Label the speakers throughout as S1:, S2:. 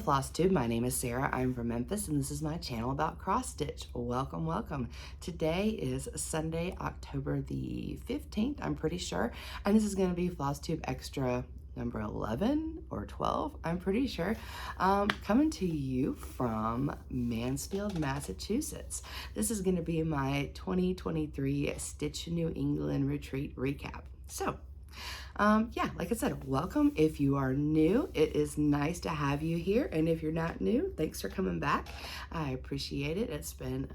S1: FlossTube. My name is Sarah. I'm from Memphis, and this is my channel about cross stitch. Welcome, welcome. Today is Sunday, October the 15th, I'm pretty sure, and this is going to be FlossTube Extra number 11 or 12, I'm pretty sure, coming to you from Mansfield, Massachusetts. This is going to be my 2023 Stitch New England Retreat recap. So, yeah, like I said, welcome. If you are new, it is nice to have you here. And if you're not new, thanks for coming back. I appreciate it. It's been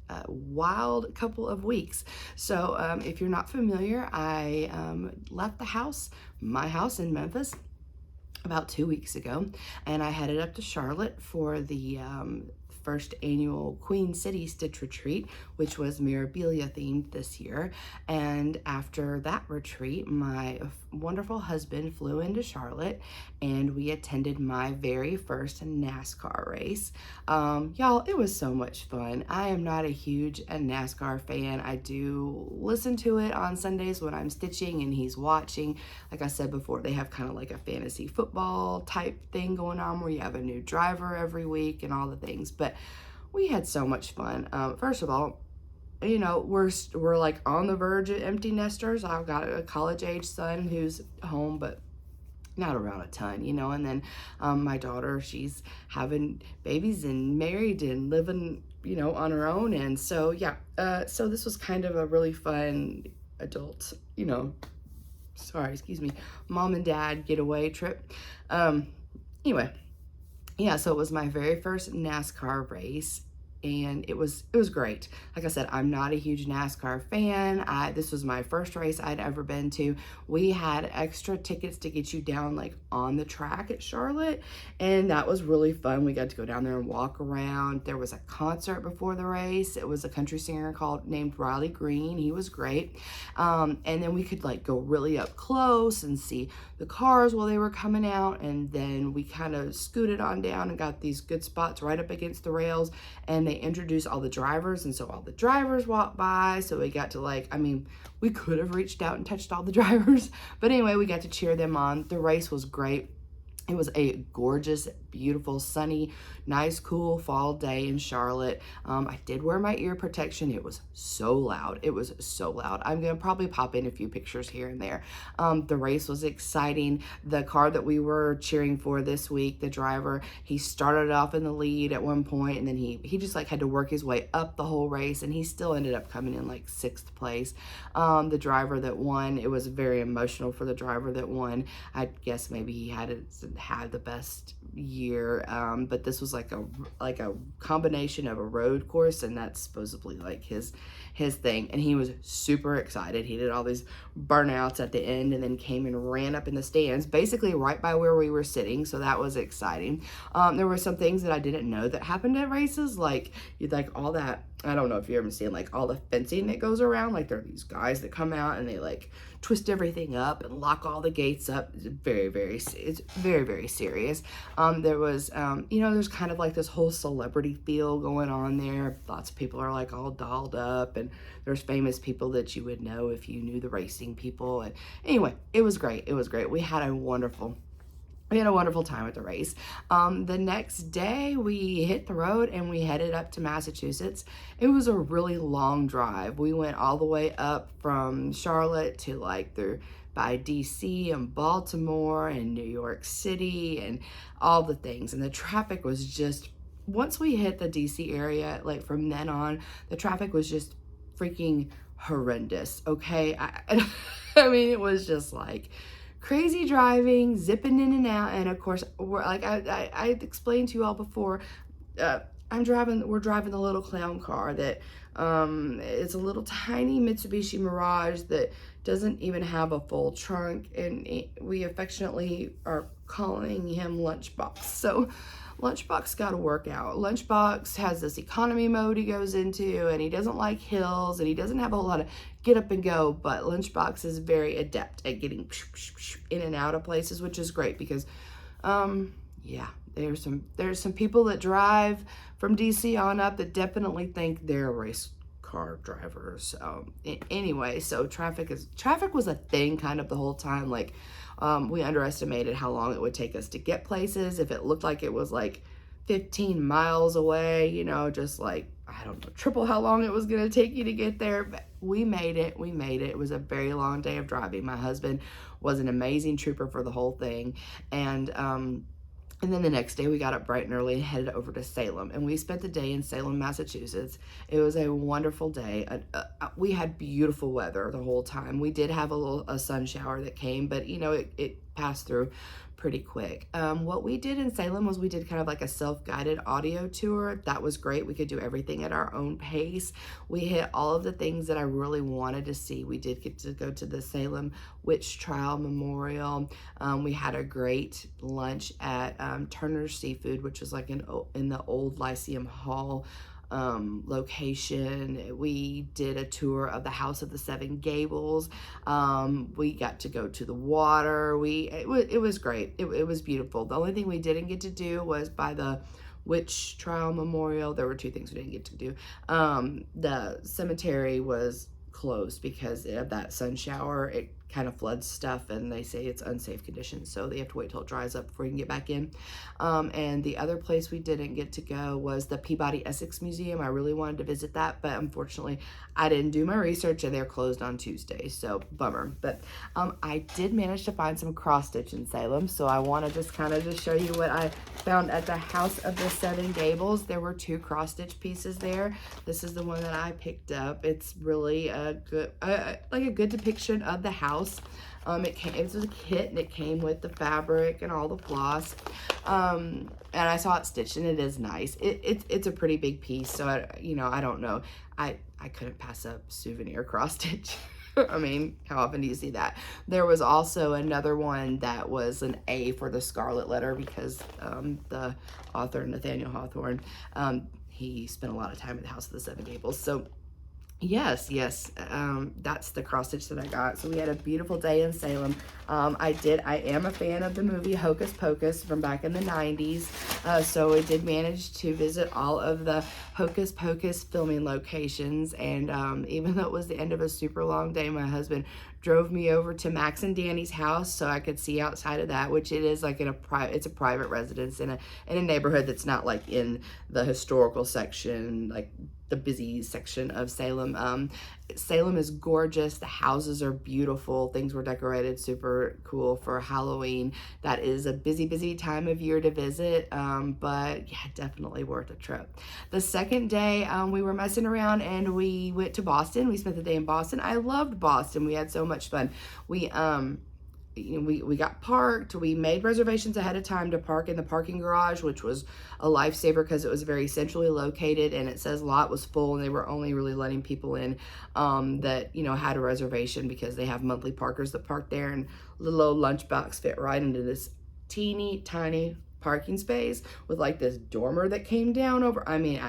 S1: a wild couple of weeks. So if you're not familiar, I left my house in Memphis about 2 weeks ago, and I headed up to Charlotte for the first annual Queen City Stitch Retreat, which was Mirabilia themed this year. And after that retreat, my wonderful husband flew into Charlotte and we attended my very first NASCAR race. Y'all, it was so much fun. I am not a huge NASCAR fan. I do listen to it on Sundays when I'm stitching and he's watching. Like I said before, they have kind of like a fantasy football type thing going on where you have a new driver every week and all the things. But we had so much fun. First of all, you know, we're like on the verge of empty nesters. I've got a college age son who's home, but not around a ton, you know. And then my daughter, she's having babies and married and living, you know, on her own. And so, yeah, so this was kind of a really fun adult, you know, mom and dad getaway trip. Anyway, yeah, so it was my very first NASCAR race, and it was great. Like I said, I'm not a huge NASCAR fan. This was my first race I'd ever been to. We had extra tickets to get you down like on the track at Charlotte, and that was really fun. We got to go down there and walk around. There was a concert before the race. It was a country singer named Riley Green. He was great. And then we could like go really up close and see the cars while they were coming out, and then we kind of scooted on down and got these good spots right up against the rails, and they introduced all the drivers, and so all the drivers walked by, so we got to like, I mean, we could have reached out and touched all the drivers, but anyway, we got to cheer them on. The race was great. It was a gorgeous, beautiful, sunny, nice, cool fall day in Charlotte. I did wear my ear protection. It was so loud. It was so loud. I'm going to probably pop in a few pictures here and there. The race was exciting. The car that we were cheering for this week, the driver, he started off in the lead at one point, and then he just like had to work his way up the whole race, and he still ended up coming in like 6th place. The driver that won, it was very emotional for the driver that won. I guess maybe he had the best year, but this was like a combination of a road course, and that's supposedly like his thing, and he was super excited. He did all these burnouts at the end and then came and ran up in the stands basically right by where we were sitting, so that was exciting. There were some things that I didn't know that happened at races, like all that, I don't know if you ever seen like all the fencing that goes around. Like there are these guys that come out and they like twist everything up and lock all the gates up. It's very, very serious. There was, you know, there's kind of like this whole celebrity feel going on there. Lots of people are like all dolled up, and there's famous people that you would know if you knew the racing people. And anyway, it was great. It was great. We had a wonderful time at the race. The next day we hit the road and we headed up to Massachusetts. It was a really long drive. We went all the way up from Charlotte to like by DC and Baltimore and New York City and all the things. And the traffic was just, once we hit the DC area, like from then on, the traffic was just freaking horrendous. Okay. I mean, it was just like crazy driving, zipping in and out, and of course, we're like I explained to you all before. We're driving the little clown car that it's a little tiny Mitsubishi Mirage that doesn't even have a full trunk, and we affectionately are calling him Lunchbox. So Lunchbox got to work out. Lunchbox has this economy mode he goes into, and he doesn't like hills, and he doesn't have a lot of get up and go, but Lunchbox is very adept at getting in and out of places, which is great because, yeah, there's some people that drive from DC on up that definitely think they're a race car drivers. Anyway, so traffic was a thing kind of the whole time. Like, we underestimated how long it would take us to get places. If it looked like it was like 15 miles away, you know, just like, I don't know, triple how long it was going to take you to get there. But we made it. It was a very long day of driving. My husband was an amazing trooper for the whole thing. And then the next day we got up bright and early and headed over to Salem, and we spent the day in Salem, Massachusetts. It was a wonderful day. We had beautiful weather the whole time. We did have a sun shower that came, but you know, it passed through pretty quick. What we did in Salem was we did kind of like a self-guided audio tour. That was great. We could do everything at our own pace. We hit all of the things that I really wanted to see. We did get to go to the Salem Witch Trial Memorial. We had a great lunch at Turner's Seafood, which was like in the old Lyceum Hall location. We did a tour of the House of the Seven Gables. We got to go to the water. It was great. It was beautiful. The only thing we didn't get to do was by the Witch Trial Memorial. There were two things we didn't get to do. The cemetery was closed because of that sun shower. It kind of floods stuff, and they say it's unsafe conditions, so they have to wait till it dries up before you can get back in. And the other place we didn't get to go was the Peabody Essex Museum. I really wanted to visit that, but unfortunately I didn't do my research and they're closed on Tuesday, so bummer. But I did manage to find some cross stitch in Salem, so I want to just kind of show you what I found at the House of the Seven Gables. There were two cross stitch pieces there. This is the one that I picked up. It's really a good like a good depiction of the house. It was a kit, and it came with the fabric and all the floss. And I saw it stitched, and it is nice. It's a pretty big piece, so I don't know. I couldn't pass up souvenir cross stitch. I mean, how often do you see that? There was also another one that was an A for the Scarlet Letter, because the author, Nathaniel Hawthorne, he spent a lot of time at the House of the Seven Gables. So yes, that's the cross stitch that I got. So we had a beautiful day in Salem. I am a fan of the movie Hocus Pocus from back in the 90s. So I did manage to visit all of the Hocus Pocus filming locations. And even though it was the end of a super long day, my husband drove me over to Max and Danny's house so I could see outside of that, which it is like it's a private residence in a neighborhood that's not like in the historical section, like the busy section of Salem. Salem is gorgeous. The houses are beautiful. Things were decorated super cool for Halloween. That is a busy time of year to visit, but yeah, definitely worth a trip. The second day, we were messing around and we went to Boston. We spent the day in Boston. I loved Boston. We had so much fun. We got parked. We made reservations ahead of time to park in the parking garage, which was a lifesaver because it was very centrally located, and it says lot was full, and they were only really letting people in that had a reservation, because they have monthly parkers that park there, and little old lunchbox fit right into this teeny tiny parking space with like this dormer that came down over. I mean,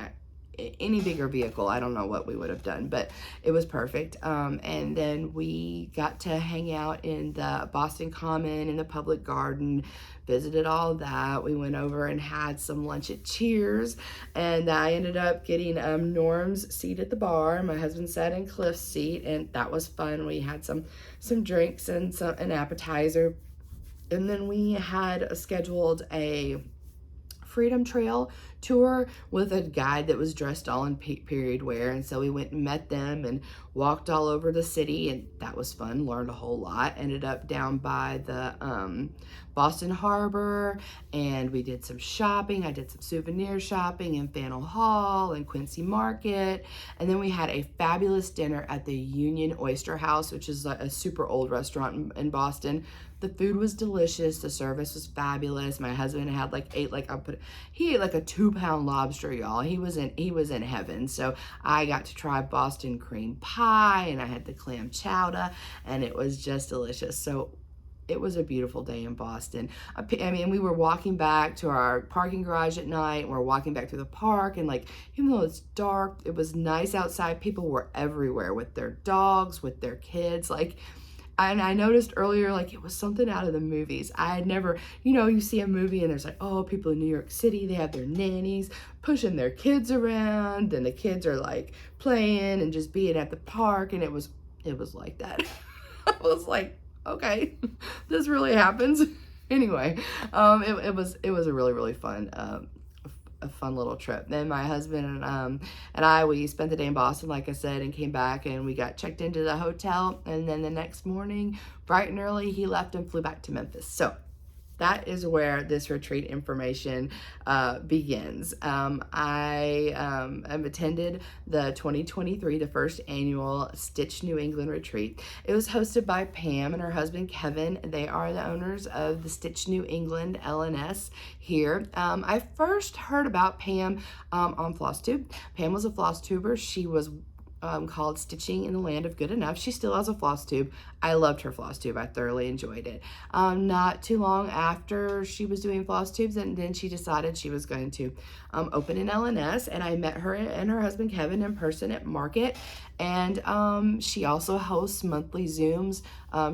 S1: any bigger vehicle, I don't know what we would have done, but it was perfect. And then we got to hang out in the Boston Common, in the public garden, visited all that. We went over and had some lunch at Cheers, and I ended up getting Norm's seat at the bar. My husband sat in Cliff's seat, and that was fun. We had some drinks and an appetizer, and then we had scheduled a Freedom Trail tour with a guide that was dressed all in period wear, and so we went and met them and walked all over the city, and that was fun. Learned a whole lot. Ended up down by the Boston Harbor, and we did some shopping. I did some souvenir shopping in Faneuil Hall and Quincy Market, and then we had a fabulous dinner at the Union Oyster House, which is a super old restaurant in Boston. The food was delicious. The service was fabulous. My husband had he ate like a 2-pound lobster, y'all. He was in heaven. So I got to try Boston cream pie, and I had the clam chowder, and it was just delicious. So it was a beautiful day in Boston. I mean, we were walking back to our parking garage at night, and we're walking back through the park, and even though it's dark, it was nice outside. People were everywhere with their dogs, with their kids. And I noticed earlier, like, it was something out of the movies. I had never, you see a movie and there's like, oh, people in New York City, they have their nannies pushing their kids around, and the kids are like playing and just being at the park, and it was like that. I was like, okay, this really happens. Anyway, it was a really, really fun, a fun little trip. Then my husband and I, we spent the day in Boston, like I said, and came back, and we got checked into the hotel. And then the next morning, bright and early, he left and flew back to Memphis. So that is where this retreat information begins. I attended the 2023, the first annual Stitch New England retreat. It was hosted by Pam and her husband Kevin. They are the owners of the Stitch New England LNS here. I first heard about Pam on FlossTube. Pam was a FlossTuber. She was called Stitching in the Land of Good Enough. She still has a FlossTube. I loved her FlossTube. I thoroughly enjoyed it. Not too long after she was doing FlossTubes, and then she decided she was going to open an LNS, and I met her and her husband Kevin in person at Market, and she also hosts monthly Zooms.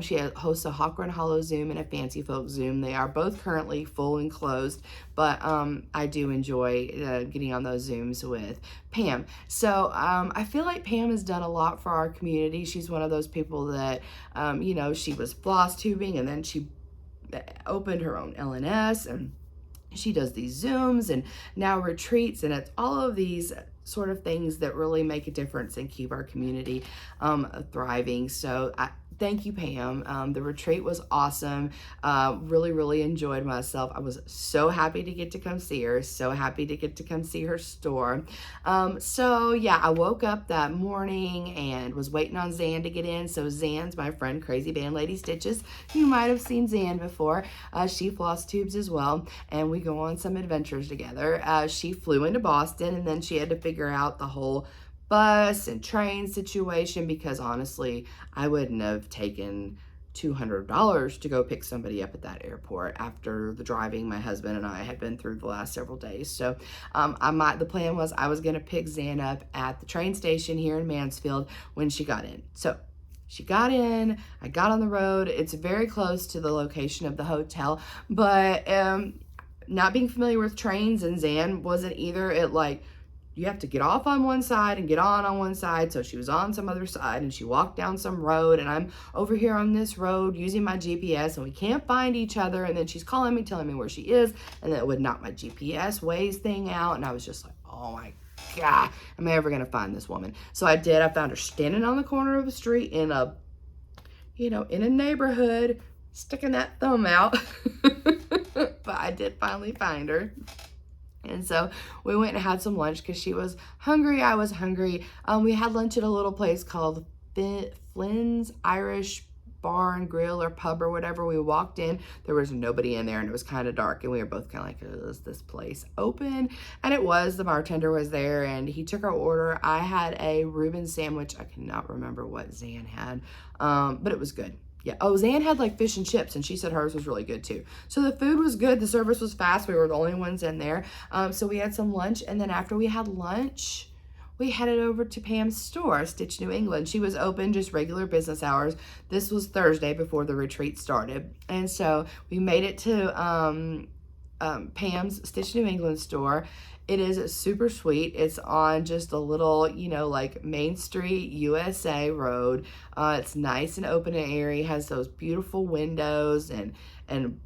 S1: She hosts a Hawk Run Hollow Zoom and a Fancy Folk Zoom. They are both currently full and closed, but I do enjoy getting on those Zooms with Pam. So I feel like Pam has done a lot for our community. She's one of those people that, she was floss tubing, and then she opened her own LNS, and she does these Zooms and now retreats, and it's all of these sort of things that really make a difference and keep our community thriving. So thank you, Pam. The retreat was awesome. Really, really enjoyed myself. I was so happy to get to come see her. So happy to get to come see her store. So yeah, I woke up that morning and was waiting on Zan to get in. So Zan's my friend, Crazy Band Lady Stitches. You might have seen Zan before. She floss tubes as well, and we go on some adventures together. She flew into Boston, and then she had to figure out the whole bus and train situation, because honestly, I wouldn't have taken $200 to go pick somebody up at that airport after the driving my husband and I had been through the last several days. So the plan was I was going to pick Zan up at the train station here in Mansfield when she got in. So she got in, I got on the road. It's very close to the location of the hotel, but not being familiar with trains, and Zan wasn't either, you have to get off on one side and get on one side. So she was on some other side, and she walked down some road, and I'm over here on this road using my GPS, and we can't find each other. And then she's calling me, telling me where she is, and then it would knock my GPS Waze thing out. And I was just like, oh my God, am I ever going to find this woman? So I did. I found her standing on the corner of the street in a neighborhood, sticking that thumb out. But I did finally find her. And so we went and had some lunch because she was hungry. I was hungry. We had lunch at a little place called Flynn's Irish Bar and Grill or Pub or whatever. We walked in. There was nobody in there, and it was kind of dark. And we were both kind of like, is this place open? And it was. The bartender was there, and he took our order. I had a Reuben sandwich. I cannot remember what Zan had, but it was good. Yeah. Oh, Zan had like fish and chips, and she said hers was really good too. So the food was good. The service was fast. We were the only ones in there. So we had some lunch, and then after we had lunch, we headed over to Pam's store, Stitch New England. She was open just regular business hours. This was Thursday before the retreat started. And so we made it to Pam's Stitch New England store. It is super sweet. It's on just a little, like Main Street, USA road. It's nice and open and airy. Has those beautiful windows and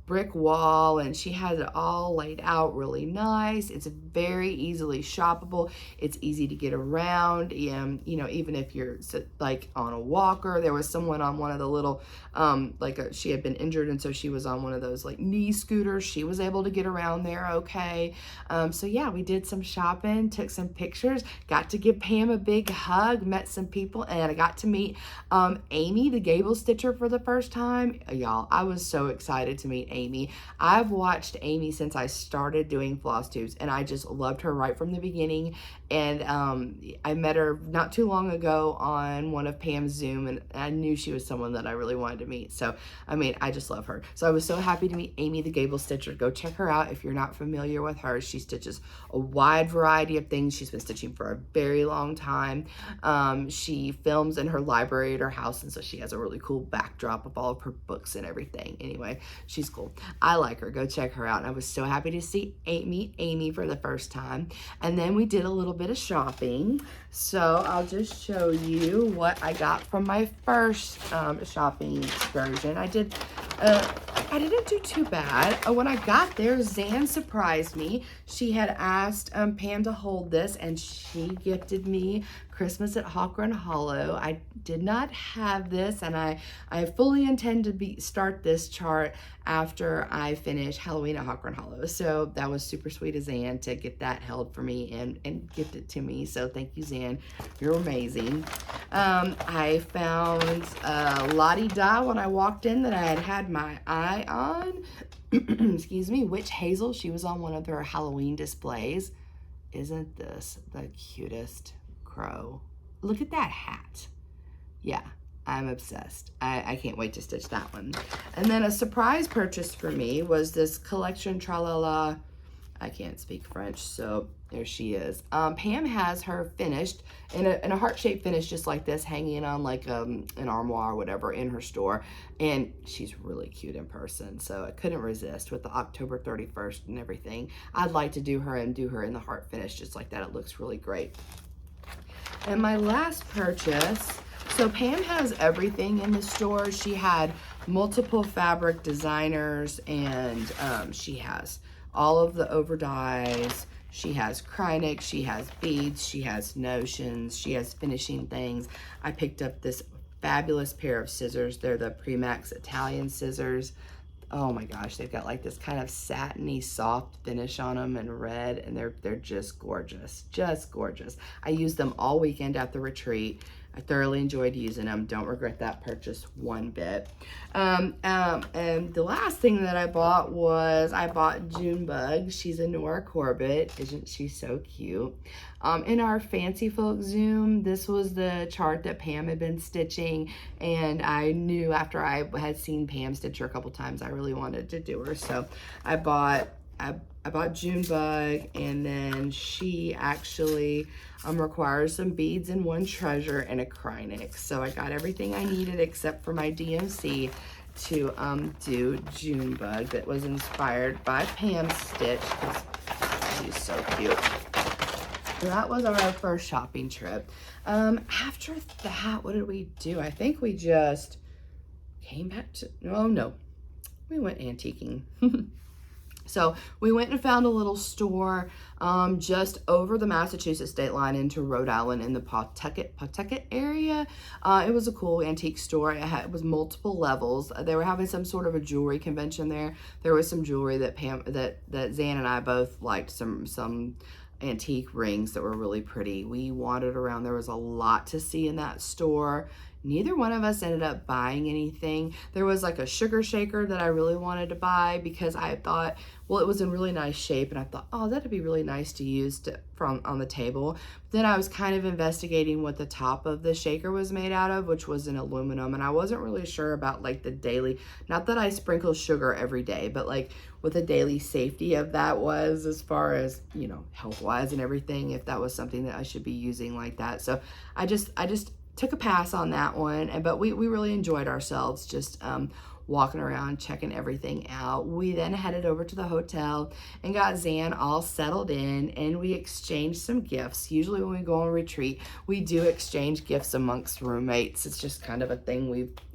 S1: brick wall, and she has it all laid out really nice. It's very easily shoppable. It's easy to get around. Even if you're like on a walker. There was someone on one of the little, she had been injured, and so she was on one of those like knee scooters. She was able to get around there okay. So yeah, we did some shopping, took some pictures, got to give Pam a big hug, met some people, and I got to meet Amy, the Gable Stitcher, for the first time. Y'all, I was so excited to meet Amy. I've watched Amy since I started doing floss tubes, and I just loved her right from the beginning. And I met her not too long ago on one of Pam's Zoom, and I knew she was someone that I really wanted to meet. So I just love her. So I was so happy to meet Amy, the Gable Stitcher. Go check her out if you're not familiar with her. She stitches a a wide variety of things. She's been stitching for a very long time. She films in her library at her house, and so she has a really cool backdrop of all of her books and everything. Anyway, she's cool. I like her. Go check her out. And I was so happy to meet Amy for the first time. And then we did a little bit of shopping. So I'll just show you what I got from my first shopping excursion. I didn't do too bad. When I got there, Zan surprised me. She had asked Pam to hold this, and she gifted me Christmas at Hawkrun Hollow. I did not have this, and I fully intend to start this chart after I finish Halloween at Hawkrun Hollow. So that was super sweet of Zan to get that held for me and gift it to me. So thank you, Zan. You're amazing. I found Lottie Da when I walked in that I had my eye on. Excuse me, Witch Hazel. She was on one of her Halloween displays. Isn't this the cutest crow? Look at that hat. Yeah, I'm obsessed. I can't wait to stitch that one. And then a surprise purchase for me was this collection Tralala. I can't speak French, so there she is. Pam has her finished in a heart-shaped finish just like this, hanging on like an armoire or whatever in her store. And she's really cute in person, so I couldn't resist with the October 31st and everything. I'd like to do her in the heart finish just like that. It looks really great. And my last purchase, so Pam has everything in the store. She had multiple fabric designers, and she has all of the overdyes. She has Krynic, she has beads, she has notions, she has finishing things. I picked up this fabulous pair of scissors. They're the Premax Italian scissors. Oh my gosh, they've got like this kind of satiny soft finish on them in red, and they're just gorgeous, just gorgeous. I used them all weekend at the retreat. I thoroughly enjoyed using them. Don't regret that purchase one bit. And the last thing that I bought was I bought Junebug. She's a Nora Corbett. Isn't she so cute? In our Fancy Folk Zoom, this was the chart that Pam had been stitching, and I knew after I had seen Pam stitch her a couple times, I really wanted to do her. So I bought Junebug, and then she actually requires some beads and one treasure and a Krynic. So I got everything I needed except for my DMC to do Junebug, that was inspired by Pam's stitch because she's so cute. So that was our first shopping trip. After that, what did we do? I think we just came back to, oh no, we went antiquing. So we went and found a little store just over the Massachusetts state line into Rhode Island in the Pawtucket area. It was a cool antique store. It was multiple levels. They were having some sort of a jewelry convention there. There was some jewelry that that Zan and I both liked, some antique rings that were really pretty. We wandered around. There was a lot to see in that store. Neither one of us ended up buying anything. There was like a sugar shaker that I really wanted to buy because I thought, well, it was in really nice shape, and I thought, oh, that'd be really nice to use from on the table. Then I was kind of investigating what the top of the shaker was made out of, which was an aluminum, and I wasn't really sure about like the daily, not that I sprinkle sugar every day, but like what the daily safety of that was as far as, you know, health-wise and everything, if that was something that I should be using like that. So I just took a pass on that one, but we really enjoyed ourselves just walking around, checking everything out. We then headed over to the hotel and got Zan all settled in, and we exchanged some gifts. Usually when we go on retreat, we do exchange gifts amongst roommates. It's just kind of a thing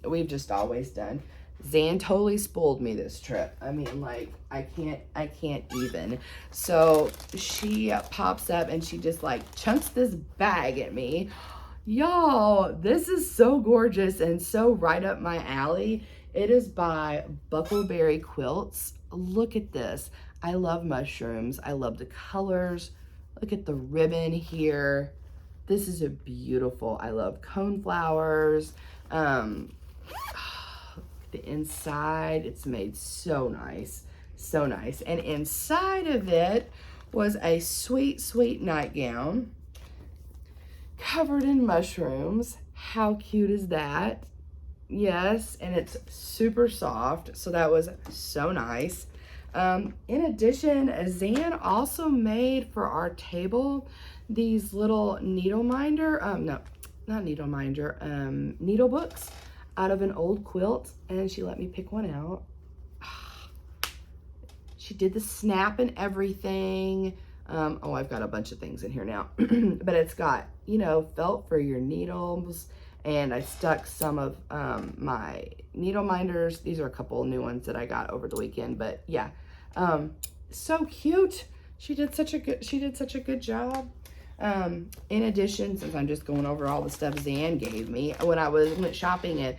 S1: we've just always done. Zan totally spoiled me this trip. I mean, like, I can't even. So she pops up and she just like chunks this bag at me. Y'all, this is so gorgeous and so right up my alley. It is by Buckleberry Quilts. Look at this. I love mushrooms. I love the colors. Look at the ribbon here. This is a beautiful, I love coneflowers. The inside, it's made so nice, so nice. And inside of it was a sweet, sweet nightgown covered in mushrooms. How cute is that? Yes, and it's super soft, so that was so nice. In addition, Zan also made for our table these little needle minder, no, not needle minder, needle books out of an old quilt, and she let me pick one out. She did the snap and everything. Oh, I've got a bunch of things in here now, but it's got, you know, felt for your needles, and I stuck some of my needle minders. These are a couple new ones that I got over the weekend, but yeah, so cute. She did such a good job. In addition, since I'm just going over all the stuff Zan gave me when I went shopping at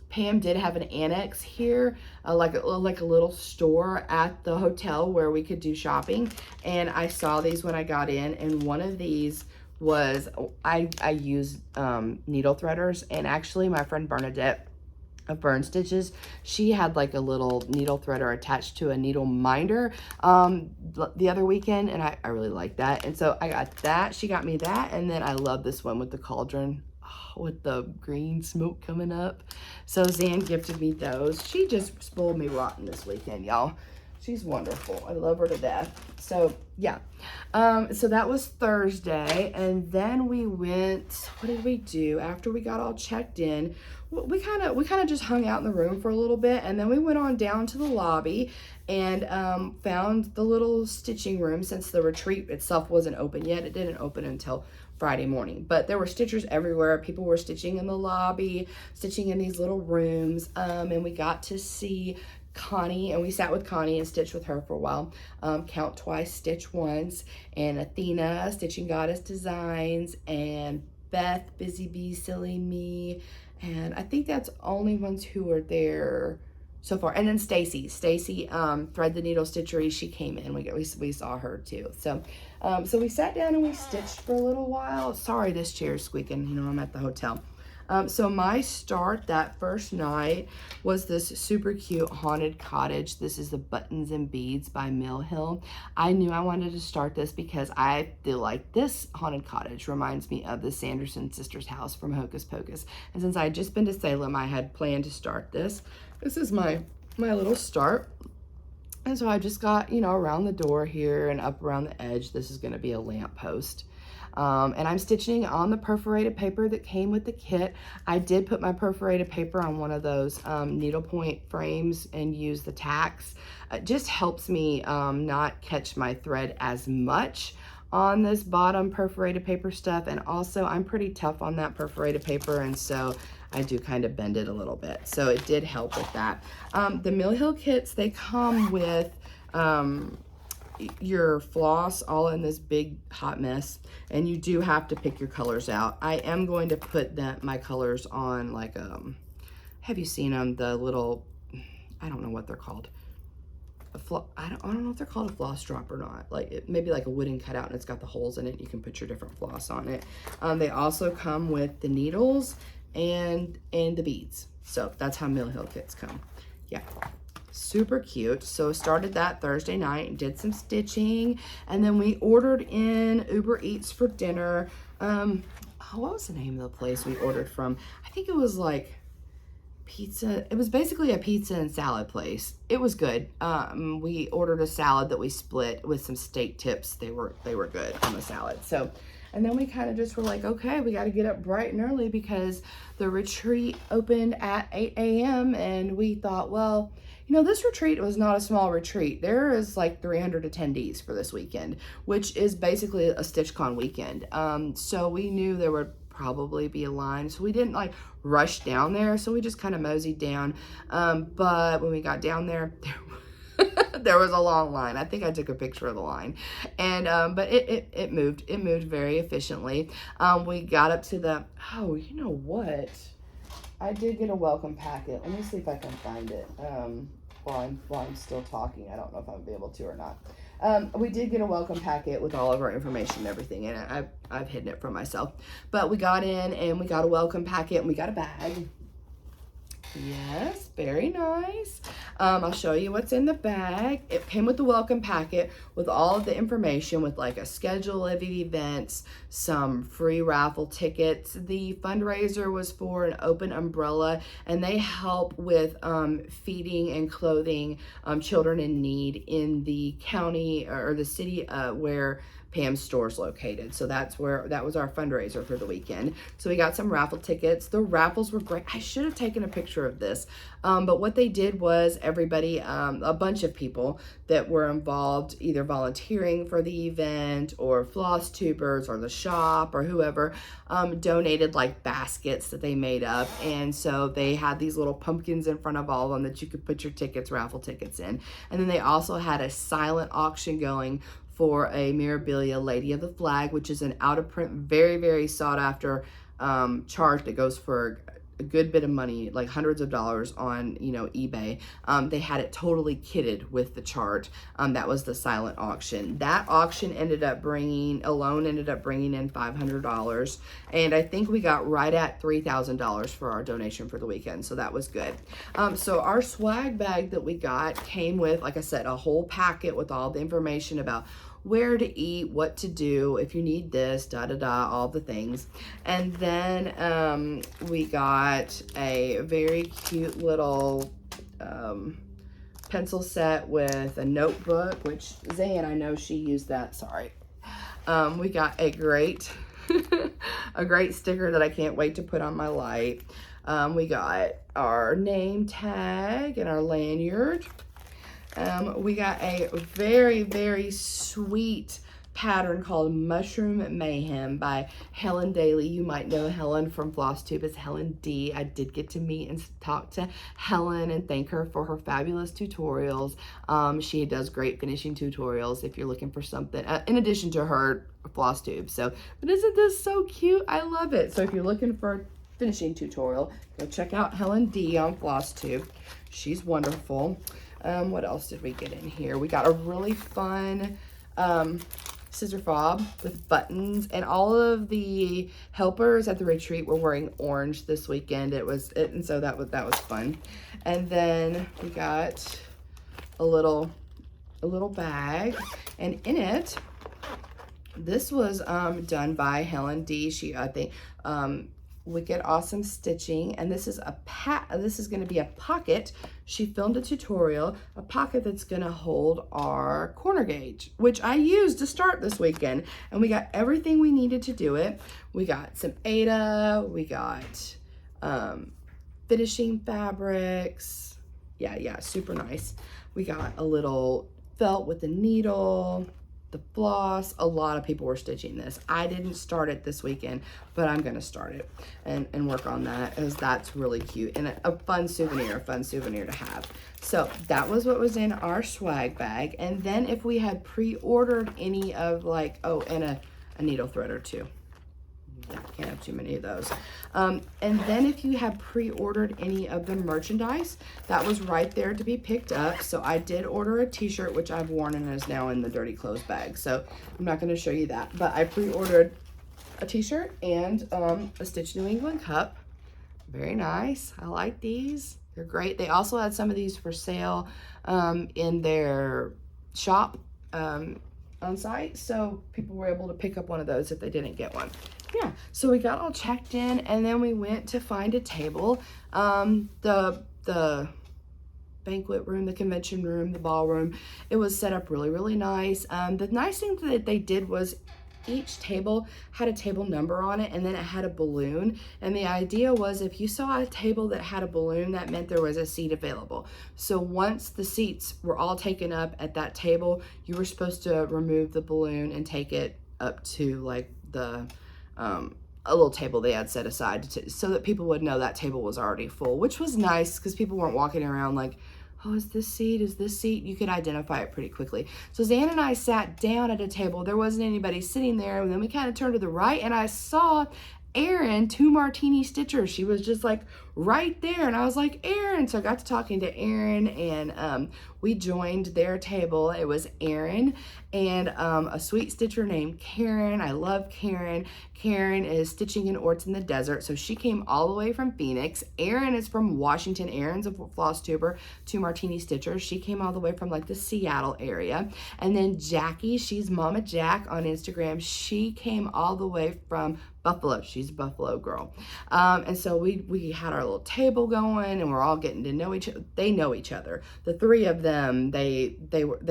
S1: Pam did have an annex here, like a little store at the hotel where we could do shopping. And I saw these when I got in, and one of these was, I use needle threaders, and actually my friend Bernadette of Burn Stitches, she had like a little needle threader attached to a needle minder the other weekend, and I really like that. And so I got that. She got me that, and then I love this one with the cauldron, with the green smoke coming up. So Zan gifted me those. She just spoiled me rotten this weekend, y'all. She's wonderful. I love her to death. So yeah, so that was Thursday, and then we went, what did we do after we got all checked in? We kind of just hung out in the room for a little bit, and then we went on down to the lobby and found the little stitching room. Since the retreat itself wasn't open yet, it didn't open until Friday morning, but there were stitchers everywhere. People were stitching in the lobby, stitching in these little rooms, and we got to see Connie, and we sat with Connie and stitched with her for a while. Count Twice, Stitch Once, and Athena, Stitching Goddess Designs, and Beth, Busy Bee, Silly Me, and I think that's only ones who were there so far. And then Stacy, Thread the Needle Stitchery, she came in. We saw her too. So so we sat down and we stitched for a little while. Sorry, this chair's squeaking. You know, I'm at the hotel. So my start that first night was this super cute haunted cottage. This is the Buttons and Beads by Mill Hill. I knew I wanted to start this because I feel like this haunted cottage reminds me of the Sanderson sisters' house from Hocus Pocus. And since I had just been to Salem, I had planned to start this. This is my little start. And so I just got, you know, around the door here and up around the edge. This is going to be a lamp post. And I'm stitching on the perforated paper that came with the kit. I did put my perforated paper on one of those needlepoint frames and use the tacks. It just helps me not catch my thread as much on this bottom perforated paper stuff. And also I'm pretty tough on that perforated paper, and so I do kind of bend it a little bit. So it did help with that. The Mill Hill kits, they come with your floss all in this big hot mess, and you do have to pick your colors out. I am going to put my colors on like have you seen them, the little, I don't know what they're called, I don't know if they're called a floss drop or not, like maybe like a wooden cutout, and it's got the holes in it. You can put your different floss on it. They also come with the needles and the beads. So that's how Mill Hill kits come. Yeah, super cute. So started that Thursday night, did some stitching, and then we ordered in Uber Eats for dinner. What was the name of the place we ordered from? I think it was like pizza. It was basically a pizza and salad place. It was good. We ordered a salad that we split with some steak tips. They were good on the salad. So, and then we kind of just were like, okay, we got to get up bright and early because the retreat opened at 8 a.m. And we thought, well, you know, this retreat was not a small retreat. There is like 300 attendees for this weekend, which is basically a StitchCon weekend. So we knew there would probably be a line. So we didn't like rush down there. So we just kind of moseyed down. But when we got down there, there was a long line. I think I took a picture of the line, and but it moved very efficiently. We got up to the, oh, you know what? I did get a welcome packet. Let me see if I can find it while I'm still talking. I don't know if I'll be able to or not. We did get a welcome packet with all of our information and everything, and I've hidden it from myself. But we got in and we got a welcome packet and we got a bag. Yes, very nice. I'll show you what's in the bag. It came with the welcome packet with all of the information, with like a schedule of events, some free raffle tickets. The fundraiser was for an open umbrella, and they help with feeding and clothing children in need in the county or the city where Pam's store is located. So that was our fundraiser for the weekend. So we got some raffle tickets. The raffles were great. I should have taken a picture of this, but what they did was everybody, a bunch of people that were involved, either volunteering for the event or FlossTubers or the shop or whoever, donated like baskets that they made up. And so they had these little pumpkins in front of all of them that you could put your raffle tickets in. And then they also had a silent auction going for a Mirabilia Lady of the Flag, which is an out of print, very, very sought after chart that goes for a good bit of money, like hundreds of dollars on, eBay. They had it totally kitted with the chart. That was the silent auction. That auction ended up bringing in $500. And I think we got right at $3,000 for our donation for the weekend. So that was good. So our swag bag that we got came with, like I said, a whole packet with all the information about where to eat, what to do, if you need this, all the things. And then we got a very cute little pencil set with a notebook, which Zan, I know she used that, sorry. We got a great, a great sticker that I can't wait to put on my light. We got our name tag and our lanyard. We got a very, very sweet pattern called Mushroom Mayhem by Helen Daly. You might know Helen from FlossTube as Helen D. I did get to meet and talk to Helen and thank her for her fabulous tutorials. She does great finishing tutorials if you're looking for something, in addition to her FlossTube. So, but isn't this so cute? I love it. So if you're looking for a finishing tutorial, go check out Helen D on FlossTube. She's wonderful. What else did we get in here? We got a really fun scissor fob with buttons, and all of the helpers at the retreat were wearing orange this weekend. And so that was fun. And then we got a little bag, and in it, this was done by Helen D. She, I think, Wicked Awesome Stitching, and this is going to be a pocket. She filmed a tutorial, a pocket that's going to hold our corner gauge, which I used to start this weekend, and we got everything we needed to do it. We got some TaDa, we got finishing fabrics, yeah, super nice. We got a little felt with a needle, the floss. A lot of people were stitching this. I didn't start it this weekend, but I'm gonna start it and work on that, as that's really cute and a fun souvenir to have. So that was what was in our swag bag. And then if we had pre-ordered any of and a needle thread or two. Yeah, can't have too many of those. And then if you have pre-ordered any of the merchandise, that was right there to be picked up. So I did order a t-shirt, which I've worn and is now in the dirty clothes bag. So I'm not going to show you that, but I pre-ordered a t-shirt and a Stitch New England cup. Very nice. I like these. They're great. They also had some of these for sale in their shop on site. So people were able to pick up one of those if they didn't get one. Yeah, so we got all checked in, and then we went to find a table. The banquet room, the convention room, the ballroom, it was set up really, really nice. The nice thing that they did was each table had a table number on it, and then it had a balloon. And the idea was if you saw a table that had a balloon, that meant there was a seat available. So once the seats were all taken up at that table, you were supposed to remove the balloon and take it up to like a little table they had set aside so that people would know that table was already full, which was nice because people weren't walking around like, oh, is this seat? Is this seat? You could identify it pretty quickly. So Zan and I sat down at a table. There wasn't anybody sitting there. And then we kind of turned to the right, and I saw Erin, 2 Martini Stitchers. She was just like right there. And I was like, Aaron. So I got to talking to Aaron, and we joined their table. It was Aaron and a sweet stitcher named Karen. I love Karen. Karen is stitching in Orts in the Desert. So she came all the way from Phoenix. Aaron is from Washington. Aaron's a FlossTuber, 2 Martini Stitchers. She came all the way from like the Seattle area. And then Jackie, she's Mama Jack on Instagram. She came all the way from Buffalo. She's a Buffalo girl. And so we had our little table going, and we're all getting to know each other. They know each other. The 3 of them, they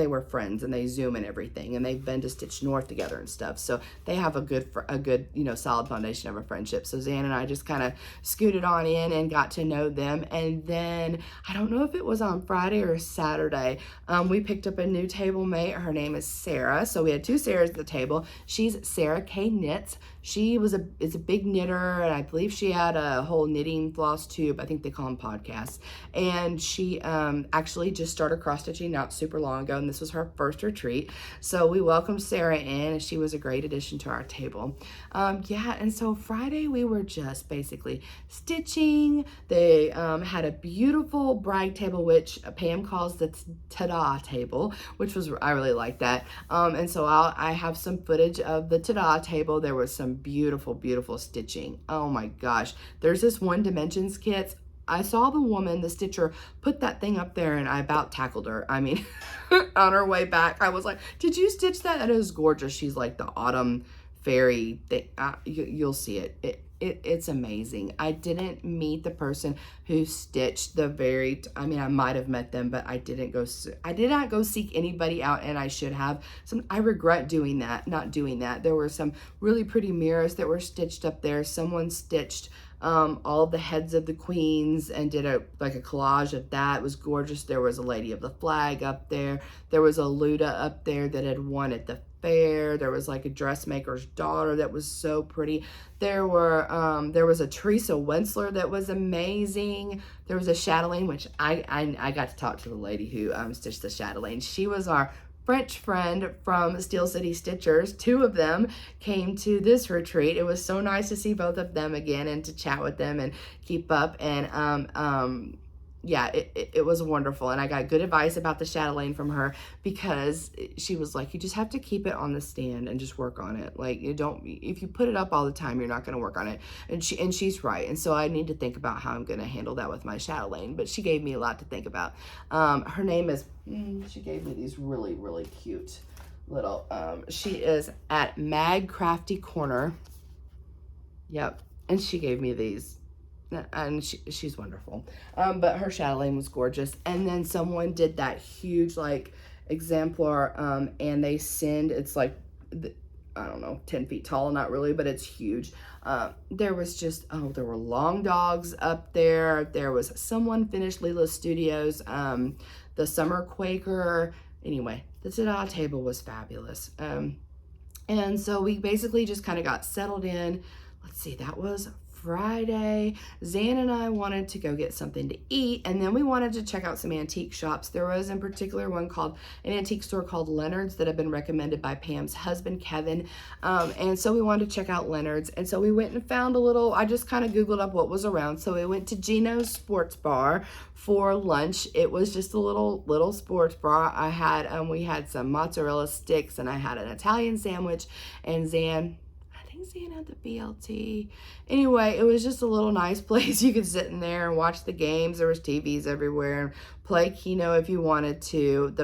S1: were friends, and they Zoom and everything, and they've been to Stitch North together and stuff. So they have a good solid foundation of a friendship. So Zan and I just kind of scooted on in and got to know them. And then I don't know if it was on Friday or Saturday, we picked up a new table mate. Her name is Sarah. So we had 2 Sarahs at the table. She's Sarah K Knits. She is a big knitter, and I believe she had a whole knitting FlossTube. I think they call them podcasts. And she actually just started cross stitching not super long ago, and this was her first retreat. So we welcomed Sarah in, and she was a great addition to our table. And so Friday we were just basically stitching. They had a beautiful brag table, which Pam calls the TaDa table, which I really like that. And so I have some footage of the TaDa table. There was some beautiful stitching. Oh my gosh. There's this 1 Dimensions kits. I saw the woman, the stitcher, put that thing up there, and I about tackled her. I mean, on her way back, I was like, did you stitch that? That is gorgeous. She's like the autumn fairy thing. You'll see it. It's amazing. I didn't meet the person who stitched I might have met them, but I did not go seek anybody out, and I should have. I regret not doing that. There were some really pretty mirrors that were stitched up there. Someone stitched all of the heads of the queens and did a collage of that. It was gorgeous. There was a Lady of the Flag up there. There was a Luda up there that had won at the fair. There was like a dressmaker's daughter that was so pretty. There was a Teresa Wensler that was amazing. There was a chatelaine, which I got to talk to the lady who stitched the chatelaine. She was our French friend from Steel City Stitchers. 2 of them came to this retreat. It was so nice to see both of them again and to chat with them and keep up. And yeah, it was wonderful. And I got good advice about the chatelaine from her, because she was like, you just have to keep it on the stand and just work on it. Like, if you put it up all the time, you're not going to work on it. And she's right. And so I need to think about how I'm going to handle that with my chatelaine. But she gave me a lot to think about. Her name is, she gave me these really cute little, she is at Mag Crafty Corner. Yep. And she gave me these. And she's wonderful. But her chatelaine was gorgeous. And then someone did that huge exemplar, and they it's like, I don't know, 10 feet tall, not really, but it's huge. There were long dogs up there. There was someone finished Leela Studios, the Summer Quaker. Anyway, the TaDa table was fabulous. And so we basically just kind of got settled in. Let's see, that was Friday. Zan and I wanted to go get something to eat, and then we wanted to check out some antique shops. There was in particular an antique store called Leonard's that had been recommended by Pam's husband, Kevin. And so we wanted to check out Leonard's. And so we went and found I just kind of Googled up what was around. So we went to Gino's Sports Bar for lunch. It was just a little sports bar. We had some mozzarella sticks, and I had an Italian sandwich, and Zan had the BLT. Anyway, it was just a little nice place. You could sit in there and watch the games. There was TVs everywhere, and play Keno if you wanted to.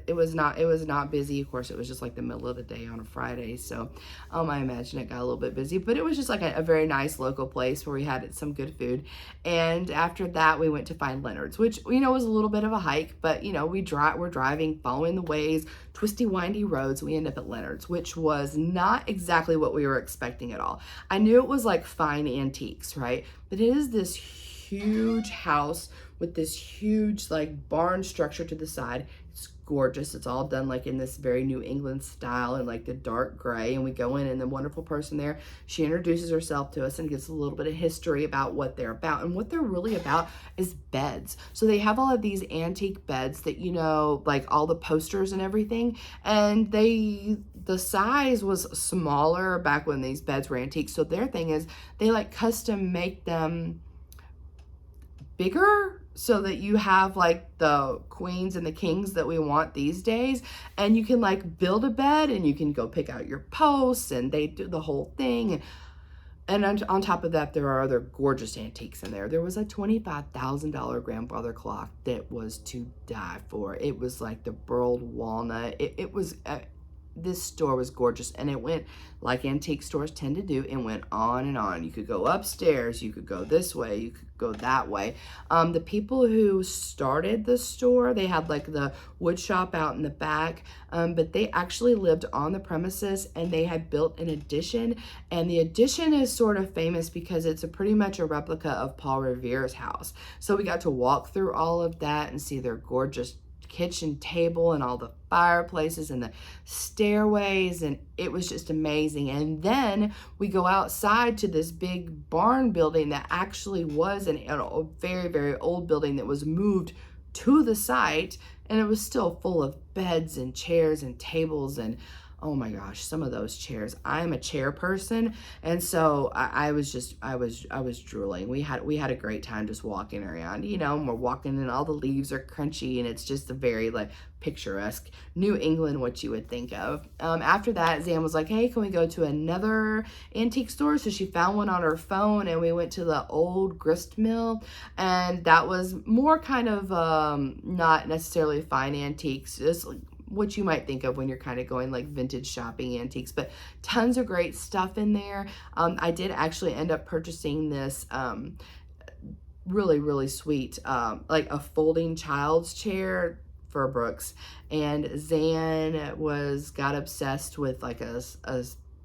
S1: It was not busy. Of course, it was just like the middle of the day on a Friday, so I imagine it got a little bit busy, but it was just like a very nice local place where we had some good food. And after that, we went to find Leonard's, which was a little bit of a hike, but we're driving, following the ways, twisty, windy roads. We end up at Leonard's, which was not exactly what we were expecting at all. I knew it was like fine antiques, right? But it is this huge house with this huge barn structure to the side. It's gorgeous. It's all done in this very New England style and the dark gray. And we go in, and the wonderful person there, she introduces herself to us and gives a little bit of history about what they're about. And what they're really about is beds. So they have all of these antique beds that, all the posters and everything. And the size was smaller back when these beds were antique. So their thing is they custom make them bigger so that you have like the queens and the kings that we want these days, and you can like build a bed and you can go pick out your posts and they do the whole thing. And on top of that, there are other gorgeous antiques in there. There was a $25,000 grandfather clock that was to die for. It was like the burled walnut. It was this store was gorgeous, and it went like antique stores tend to do. It went on and on. You could go upstairs, you could go this way, you could go that way. The people who started the store, they had like the wood shop out in the back, but they actually lived on the premises, and they had built an addition, and the addition is sort of famous because it's pretty much a replica of Paul Revere's house. So we got to walk through all of that and see their gorgeous kitchen table and all the fireplaces and the stairways, and it was just amazing. And then we go outside to this big barn building that actually was a very, very old building that was moved to the site, and it was still full of beds and chairs and tables, and oh my gosh, some of those chairs. I'm a chair person, and so I was drooling. We had a great time just walking around, you know, and we're walking and all the leaves are crunchy, and it's just a very like picturesque New England, what you would think of. After that, Zan was like, hey, can we go to another antique store? So she found one on her phone, and we went to the old grist mill, and that was more kind of not necessarily fine antiques, just like what you might think of when you're kind of going like vintage shopping antiques, but tons of great stuff in there. I did actually end up purchasing this really, really sweet, like a folding child's chair for Brooks, and Zan got obsessed with like a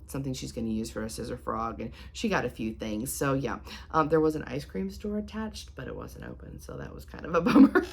S1: something she's going to use for a scissor frog, and she got a few things. So yeah, there was an ice cream store attached, but it wasn't open, so that was kind of a bummer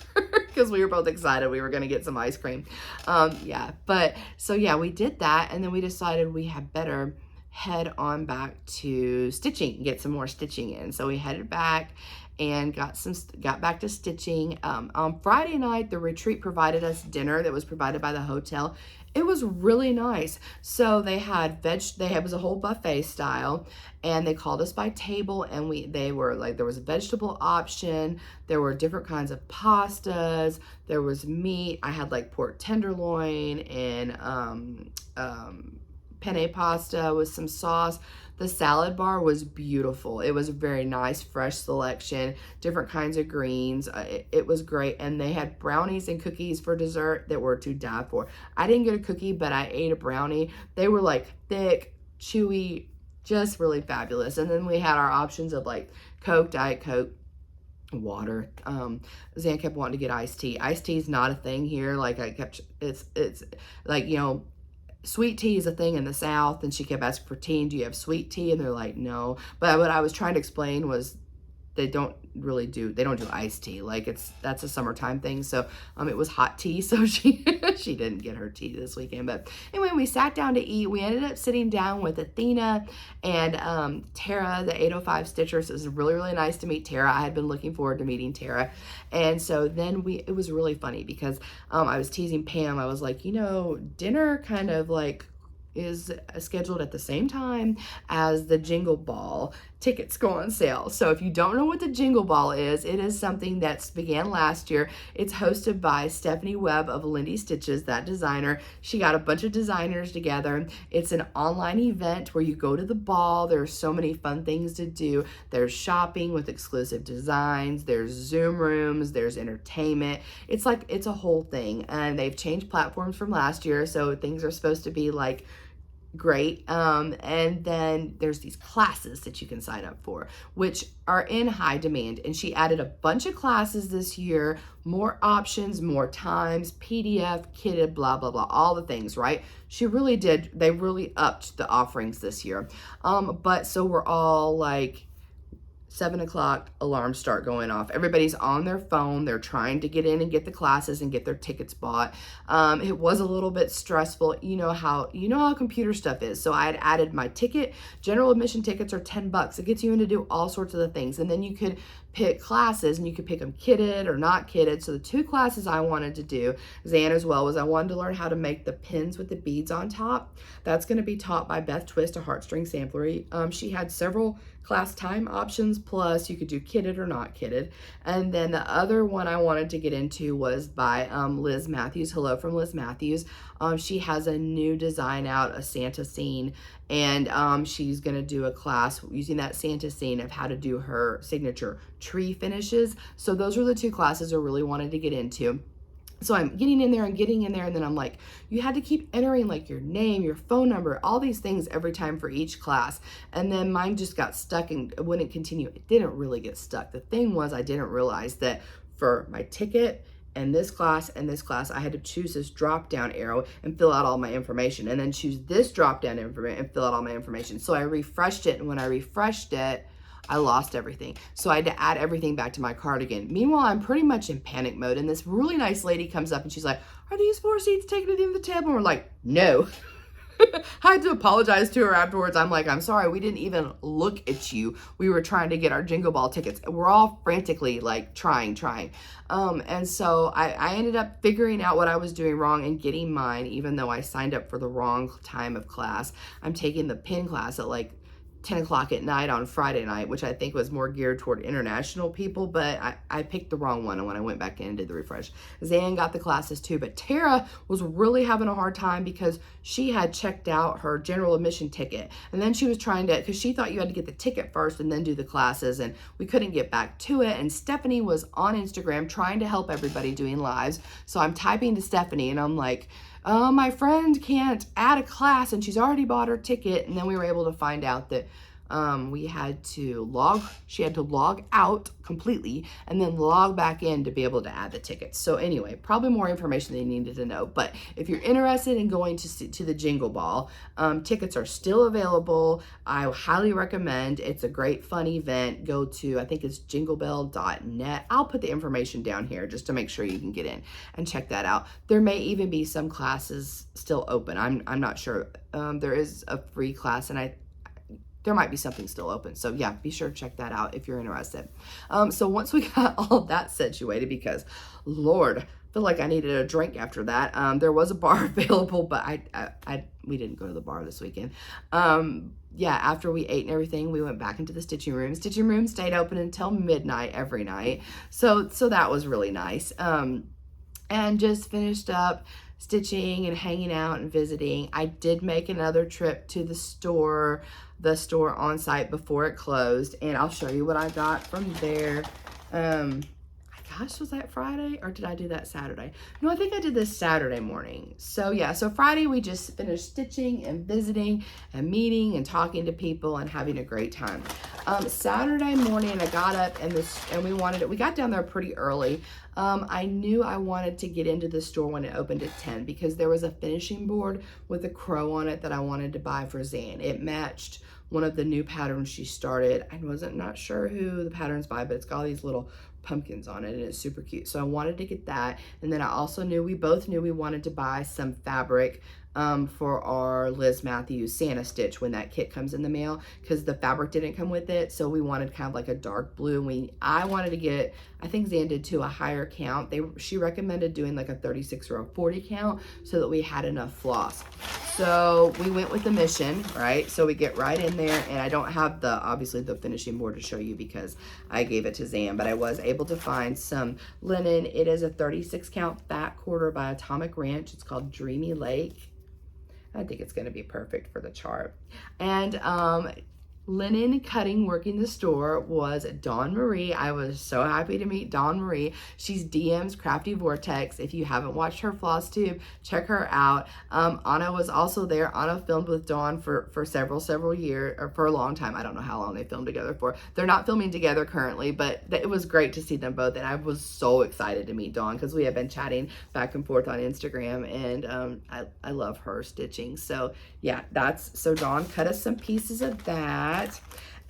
S1: because we were both excited we were going to get some ice cream. Yeah, but so yeah, we did that, and then we decided we had better head on back to stitching, get some more stitching in. So we headed back and got back to stitching. On Friday night, the retreat provided us dinner that was provided by the hotel. It was really nice. So they had it was a whole buffet style, and they called us by table, and they were like, there was a vegetable option, there were different kinds of pastas, there was meat. I had like pork tenderloin and penne pasta with some sauce. The salad bar was beautiful. It was a very nice, fresh selection, different kinds of greens. It was great. And they had brownies and cookies for dessert that were to die for. I didn't get a cookie, but I ate a brownie. They were like thick, chewy, just really fabulous. And then we had our options of like Coke, Diet Coke, water. Zan kept wanting to get iced tea. Iced tea is not a thing here. Like it's like, you know, sweet tea is a thing in the South, and she kept asking for tea, and do you have sweet tea? And they're like, no. But what I was trying to explain was they don't do iced tea. Like that's a summertime thing. So it was hot tea, so she didn't get her tea this weekend. But anyway, we sat down to eat. We ended up sitting down with Athena and TaDa, the 805 Stitchers. It was really, really nice to meet TaDa. I had been looking forward to meeting TaDa. And so then it was really funny because I was teasing Pam. I was like, you know, dinner kind of like is scheduled at the same time as the Jingle Ball. Tickets go on sale. So if you don't know what the Jingle Ball is, it is something that began last year. It's hosted by Stephanie Webb of Lindy Stitches, that designer. She got a bunch of designers together. It's an online event where you go to the ball. There's so many fun things to do. There's shopping with exclusive designs. There's Zoom rooms. There's entertainment. It's a whole thing. And they've changed platforms from last year. So things are supposed to be like great. And then there's these classes that you can sign up for, which are in high demand. And she added a bunch of classes this year, more options, more times, PDF, kitted, blah, blah, blah, all the things, right? They really upped the offerings this year. But so we're all like, 7 o'clock, alarms start going off. Everybody's on their phone. They're trying to get in and get the classes and get their tickets bought. It was a little bit stressful. You know how computer stuff is. So I had added my ticket. General admission tickets are $10. It gets you in to do all sorts of the things. And then you could pick classes, and you could pick them kitted or not kitted. So the 2 classes I wanted to do, Zan as well, was I wanted to learn how to make the pins with the beads on top. That's going to be taught by Beth Twist, a heartstring samplery. She had several class time options, plus you could do kitted or not kitted. And then the other one I wanted to get into was by Liz Matthews. Hello from Liz Matthews. She has a new design out, a Santa scene, and she's gonna do a class using that Santa scene of how to do her signature tree finishes. So those are the 2 classes I really wanted to get into. So I'm getting in there and getting in there, and then I'm like, you had to keep entering like your name, your phone number, all these things every time for each class. And then mine just got stuck and wouldn't continue. It didn't really get stuck. The thing was, I didn't realize that for my ticket and this class, I had to choose this drop down arrow and fill out all my information, and then choose this drop down and fill out all my information. So I refreshed it, and when I refreshed it, I lost everything. So I had to add everything back to my card again. Meanwhile, I'm pretty much in panic mode, and this really nice lady comes up and she's like, are these 4 seats taken at the end of the table? And we're like, no. I had to apologize to her afterwards. I'm like, I'm sorry, we didn't even look at you. We were trying to get our Jingle Ball tickets. We're all frantically like trying. And so I ended up figuring out what I was doing wrong and getting mine, even though I signed up for the wrong time of class. I'm taking the pin class at like 10 o'clock at night on Friday night, which I think was more geared toward international people, but I picked the wrong one when I went back in and did the refresh. Zan got the classes too, but Tara was really having a hard time because she had checked out her general admission ticket, and then she was trying to, because she thought you had to get the ticket first and then do the classes, and we couldn't get back to it. And Stephanie was on Instagram trying to help everybody doing lives. So I'm typing to Stephanie and I'm like, my friend can't add a class and she's already bought her ticket. And then we were able to find out that she had to log out completely and then log back in to be able to add the tickets. So anyway, probably more information than you needed to know. But if you're interested in going to the Jingle Ball, tickets are still available. I highly recommend. It's a great fun event. Go to, I think it's jinglebell.net. I'll put the information down here just to make sure you can get in and check that out. There may even be some classes still open. I'm not sure. There is a free class, and there might be something still open. So yeah, be sure to check that out if you're interested. So once we got all that situated, because Lord, I feel like I needed a drink after that. There was a bar available, but we didn't go to the bar this weekend. Yeah, after we ate and everything, we went back into the stitching room. Stitching room stayed open until midnight every night. So that was really nice. And just finished up stitching and hanging out and visiting. I did make another trip to the store on site before it closed, and I'll show you what I got from there. Gosh, was that Friday or did I do that Saturday? No, I think I did this Saturday morning. So yeah, so Friday we just finished stitching and visiting and meeting and talking to people and having a great time. Saturday morning I got up and we got down there pretty early. I knew I wanted to get into the store when it opened at 10 because there was a finishing board with a crow on it that I wanted to buy for Zan. It matched one of the new patterns she started. I wasn't not sure who the pattern's by, but it's got all these little pumpkins on it and it's super cute. So I wanted to get that. And then I also we both knew we wanted to buy some fabric for our Liz Matthews Santa stitch when that kit comes in the mail, because the fabric didn't come with it. So we wanted kind of like a dark blue, and I wanted to get, I think Zan did too, a higher count. She recommended doing like a 36 or a 40 count so that we had enough floss. So we went with the mission, right? So we get right in there, and I don't have obviously the finishing board to show you because I gave it to Zan, but I was able to find some linen. It is a 36 count fat quarter by Atomic Ranch. It's called Dreamy Lake. I think it's going to be perfect for the chart. And linen cutting working the store was Dawn Marie. I was so happy to meet Dawn Marie. She's DM's Crafty Vortex. If you haven't watched her FlossTube, check her out. Anna was also there. Anna filmed with Dawn for several years, or for a long time. I don't know how long they filmed together for. They're not filming together currently, but it was great to see them both. And I was so excited to meet Dawn because we have been chatting back and forth on Instagram, and I love her stitching. So yeah, so Dawn cut us some pieces of that.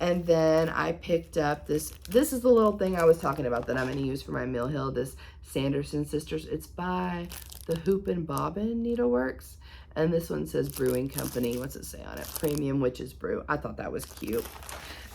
S1: And then I picked up this is the little thing I was talking about that I'm going to use for my Mill Hill, this Sanderson Sisters. It's by the Hoop and Bobbin Needleworks, and this one says Brewing Company. What's it say on it? Premium Witches Brew. I thought that was cute.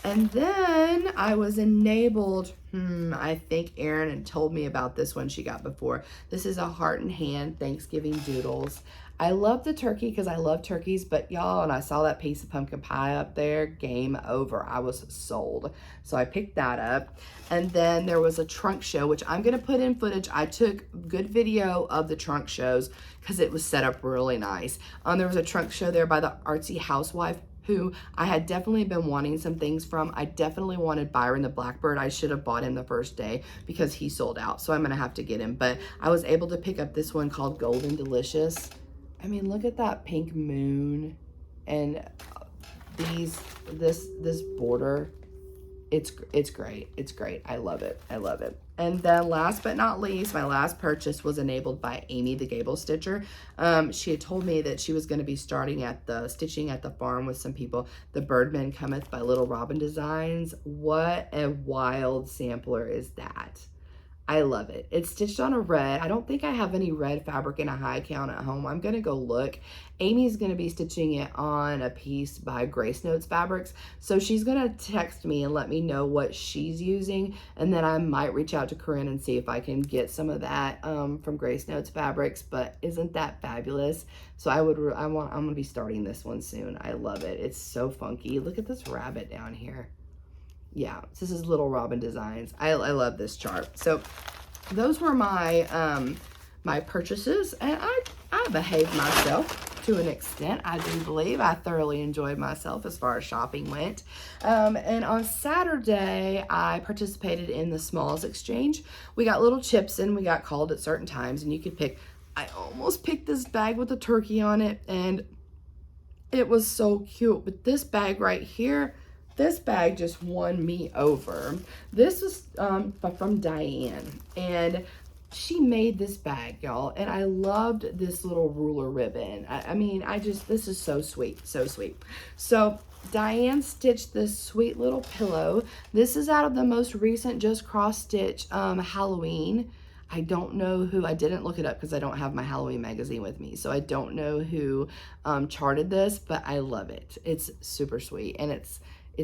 S1: And then I was enabled, I think Erin had told me about this one she got before. This is a Heart and Hand Thanksgiving Doodles. I love the turkey because I love turkeys, but y'all, and I saw that piece of pumpkin pie up there, game over. I was sold. So I picked that up. And then there was a trunk show, which I'm going to put in footage. I took good video of the trunk shows because it was set up really nice. There was a trunk show there by the Artsy Housewife, who I had definitely been wanting some things from. I definitely wanted Byron the Blackbird. I should have bought him the first day because he sold out. So I'm going to have to get him. But I was able to pick up this one called Golden Delicious. I mean, look at that pink moon and this border. It's great. It's great. I love it. I love it. And then last but not least, my last purchase was enabled by Amy the Gable Stitcher. She had told me that she was going to be starting at the stitching at the farm with some people. The Birdman Cometh by Little Robin Designs. What a wild sampler is that? I love it. It's stitched on a red. I don't think I have any red fabric in a high count at home. I'm going to go look. Amy's going to be stitching it on a piece by Grace Notes Fabrics. So she's going to text me and let me know what she's using. And then I might reach out to Corinne and see if I can get some of that from Grace Notes Fabrics. But isn't that fabulous? So I'm going to be starting this one soon. I love it. It's so funky. Look at this rabbit down here. Yeah, this is Little Robin Designs. I love this chart. So those were my my purchases, and I behaved myself to an extent. I do believe I thoroughly enjoyed myself as far as shopping went. And on Saturday, I participated in the Smalls Exchange. We got little chips and we got called at certain times, and you could pick. I almost picked this bag with a turkey on it, and it was so cute. But this bag right here, this bag just won me over. This was from Diane, and she made this bag, y'all, and I loved this little ruler ribbon. I mean, this is so sweet, so sweet. So Diane stitched this sweet little pillow. This is out of the most recent Just Cross Stitch Halloween. I don't know who, I didn't look it up because I don't have my Halloween magazine with me. So I don't know who charted this, but I love it. It's super sweet, and it's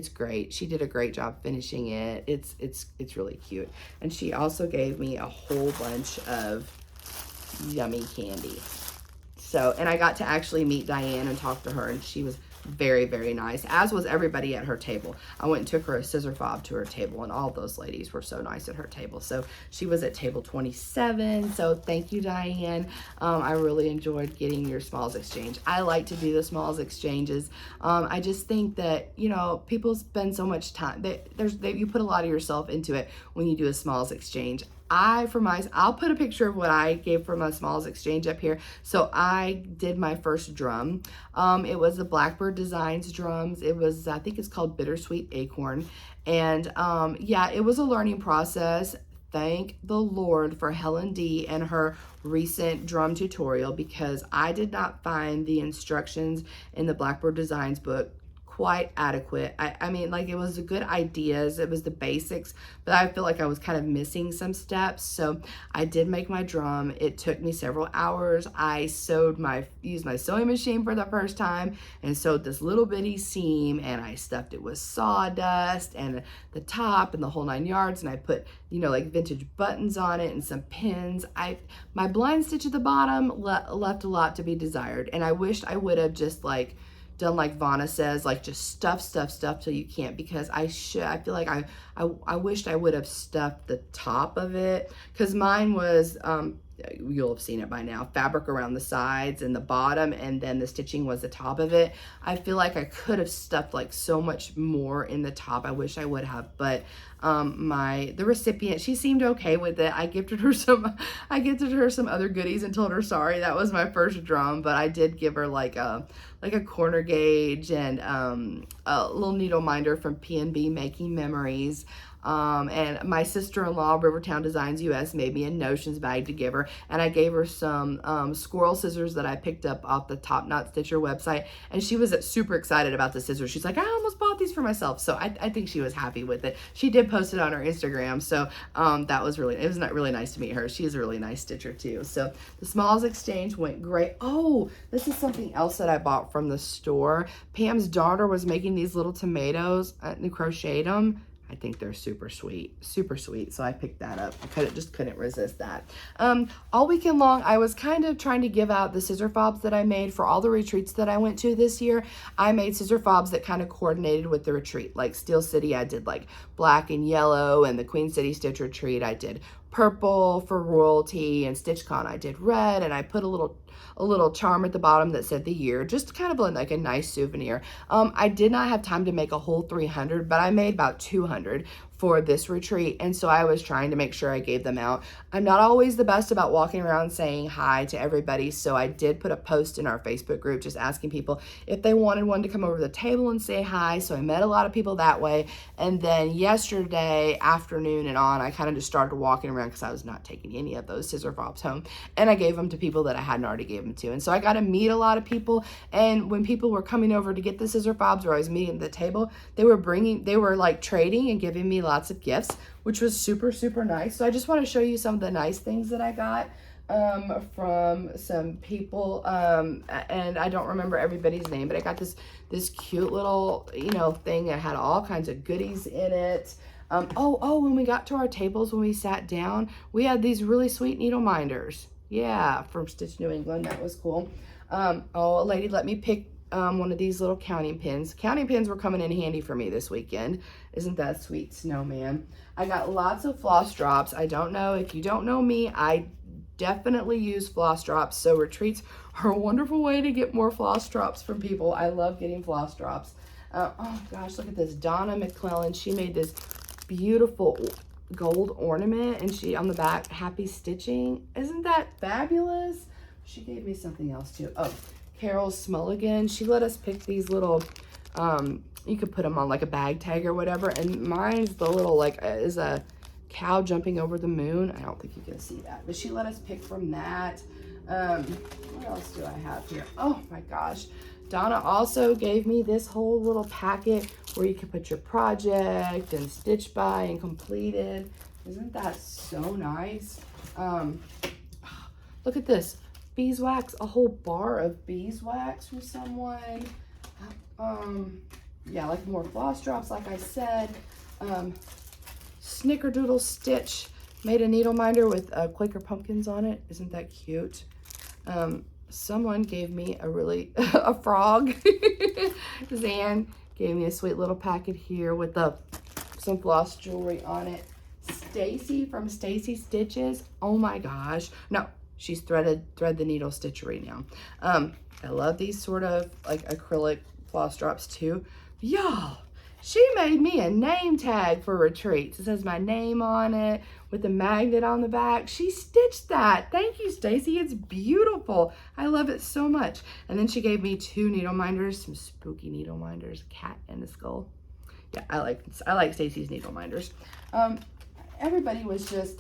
S1: great. She did a great job finishing it. It's really cute. And she also gave me a whole bunch of yummy candy. So, and I got to actually meet Diane and talk to her, and she was very, very nice, as was everybody at her table. I went and took her a scissor fob to her table, and all those ladies were so nice at her table. So she was at table 27. So thank you, Diane. I really enjoyed getting your Smalls Exchange. I like to do the Smalls Exchanges. I just think that, you know, people spend so much time. You put a lot of yourself into it when you do a Smalls Exchange. I'll put a picture of what I gave for my Smalls Exchange up here. So I did my first drum. It was the Blackbird Designs drums. It was, I think it's called Bittersweet Acorn. And yeah, it was a learning process. Thank the Lord for Helen D and her recent drum tutorial, because I did not find the instructions in the Blackbird Designs book quite adequate. I mean, like, it was the good ideas, it was the basics, but I feel like I was kind of missing some steps. So I did make my drum. It took me several hours. I used my sewing machine for the first time and sewed this little bitty seam, and I stuffed it with sawdust and the top and the whole 9 yards, and I put, you know, like vintage buttons on it and some pins. My blind stitch at the bottom left a lot to be desired, and I wished I would have just like done like Vonna says, like just stuff till you can't, because I feel like I wished I would have stuffed the top of it, because mine was you'll have seen it by now, fabric around the sides and the bottom, and then the stitching was the top of it. I feel like I could have stuffed like so much more in the top. I wish I would have, but the recipient, she seemed okay with it. I gifted her some other goodies and told her sorry. That was my first drum, but I did give her like a corner gauge and a little needle minder from P&B Making Memories. And my sister-in-law, Rivertown Designs US, made me a Notions bag to give her. And I gave her some squirrel scissors that I picked up off the Top Knot Stitcher website. And she was super excited about the scissors. She's like, I almost bought these for myself. So I think she was happy with it. She did post it on her Instagram. So that was really, it was really nice to meet her. She's a really nice stitcher too. So the Smalls exchange went great. Oh, this is something else that I bought from the store. Pam's daughter was making these little tomatoes and crocheted them. I think they're super sweet, so I picked that up. I just couldn't resist that. All weekend long, I was kind of trying to give out the scissor fobs that I made for all the retreats that I went to this year. I made scissor fobs that kind of coordinated with the retreat. Like Steel City, I did like black and yellow, and the Queen City Stitch Retreat, I did purple for Royalty, and StitchCon, I did red, and I put a little charm at the bottom that said the year, just kind of like a nice souvenir. I did not have time to make a whole 300, but I made about 200 for this retreat, and so I was trying to make sure I gave them out. I'm not always the best about walking around saying hi to everybody, so I did put a post in our Facebook group just asking people if they wanted one to come over to the table and say hi, so I met a lot of people that way. And then yesterday afternoon and on, I kind of just started walking around because I was not taking any of those scissor fobs home, and I gave them to people that I hadn't already gave them to. And so I got to meet a lot of people, and when people were coming over to get the scissor fobs, or I was meeting at the table, they were like trading and giving me lots of gifts, which was super nice. So I just want to show you some of the nice things that I got from some people, and I don't remember everybody's name, but I got this cute little, thing that had all kinds of goodies in it. When we got to our tables, when we sat down, we had these really sweet needle minders. Yeah, from Stitch New England. That was cool. A lady let me pick one of these little counting pins. Counting pins were coming in handy for me this weekend. Isn't that sweet, snowman? I got lots of floss drops. I don't know, if you don't know me, I definitely use floss drops. So retreats are a wonderful way to get more floss drops from people. I love getting floss drops. Oh gosh, look at this. Donna McClellan, she made this beautiful gold ornament, and she on the back, happy stitching. Isn't that fabulous? She gave me something else too. Oh, Carol Smulligan, she let us pick these little, you could put them on like a bag tag or whatever, and mine's the little, like, is a cow jumping over the moon. I don't think you can see that, but she let us pick from that. What else do I have here? Oh my gosh. Donna also gave me this whole little packet where you can put your project and stitch by and completed. Isn't that so nice? Look at this. Beeswax, a whole bar of beeswax from someone. Yeah, like more floss drops, like I said. Snickerdoodle Stitch made a needle minder with Quaker pumpkins on it. Isn't that cute? Someone gave me a frog. Zan gave me a sweet little packet here with some floss jewelry on it. Stacy from Stacy Stitches. Oh my gosh. No, she's Thread the Needle Stitchery now. I love these sort of like acrylic floss drops too. Y'all, she made me a name tag for retreats. It says my name on it with a magnet on the back. She stitched that. Thank you, Stacy. It's beautiful. I love it so much. And then she gave me 2 needle minders, some spooky needle minders, a cat and a skull. Yeah, I like Stacy's needle minders. Everybody was just,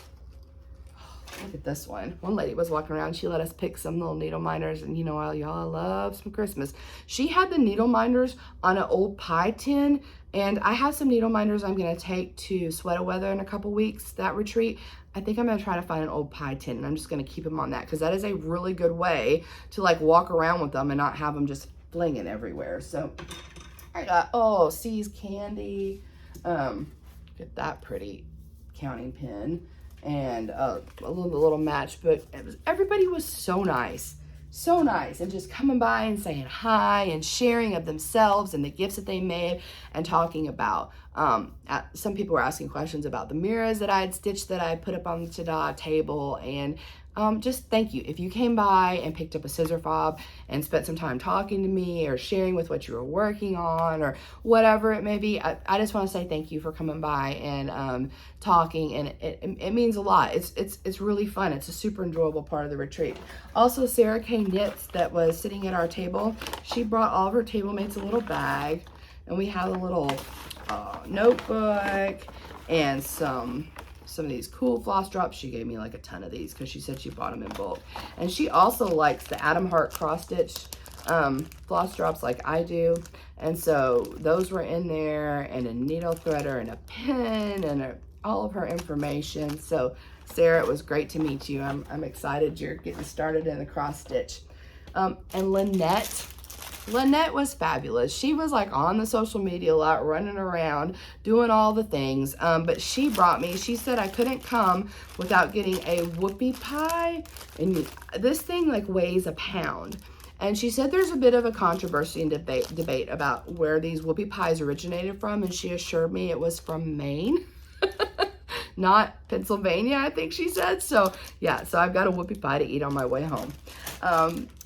S1: look at this one. One lady was walking around. She let us pick some little needle minders, and y'all, I love some Christmas. She had the needle minders on an old pie tin, and I have some needle minders I'm gonna take to Sweater Weather in a couple weeks, that retreat. I think I'm gonna try to find an old pie tin, and I'm just gonna keep them on that, because that is a really good way to like walk around with them and not have them just flinging everywhere. So I got, C's Candy, get that pretty counting pin, and a little matchbook. Everybody was so nice, and just coming by and saying hi and sharing of themselves and the gifts that they made, and talking about, some people were asking questions about the mirrors that I had stitched that I put up on the TaDa table, and just thank you. If you came by and picked up a scissor fob and spent some time talking to me or sharing with what you were working on or whatever it may be, I just want to say thank you for coming by and talking, and it means a lot. It's really fun. It's a super enjoyable part of the retreat. Also, Sarah K Knits, that was sitting at our table, she brought all of her table mates a little bag, and we have a little notebook and some of these cool floss drops. She gave me like a ton of these because she said she bought them in bulk. And she also likes the Adam Hart cross stitch floss drops like I do. And so those were in there, and a needle threader and a pen and all of her information. So Sarah, it was great to meet you. I'm excited you're getting started in the cross stitch. And Lynette was fabulous. She was like on the social media a lot, running around, doing all the things. But she brought me, she said I couldn't come without getting a whoopie pie. And this thing like weighs a pound. And she said there's a bit of a controversy and debate about where these whoopie pies originated from. And she assured me it was from Maine, not Pennsylvania, I think she said. So yeah, so I've got a whoopie pie to eat on my way home.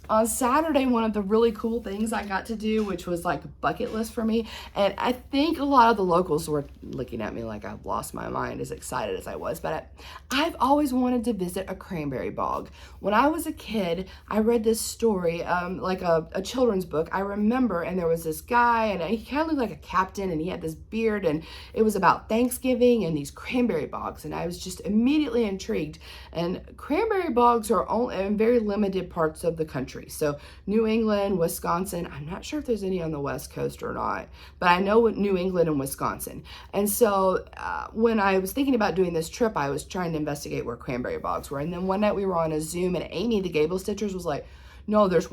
S1: On Saturday, one of the really cool things I got to do, which was like a bucket list for me, and I think a lot of the locals were looking at me like I've lost my mind, as excited as I was, but I've always wanted to visit a cranberry bog. When I was a kid, I read this story, like a children's book, I remember, and there was this guy, and he kind of looked like a captain, and he had this beard, and it was about Thanksgiving and these cranberry bogs, and I was just immediately intrigued. And cranberry bogs are only in very limited parts of the country. So New England, Wisconsin, I'm not sure if there's any on the West Coast or not, but I know New England and Wisconsin. And so when I was thinking about doing this trip, I was trying to investigate where cranberry bogs were. And then one night we were on a Zoom, and Amy, the Gable Stitchers, was like, no, there's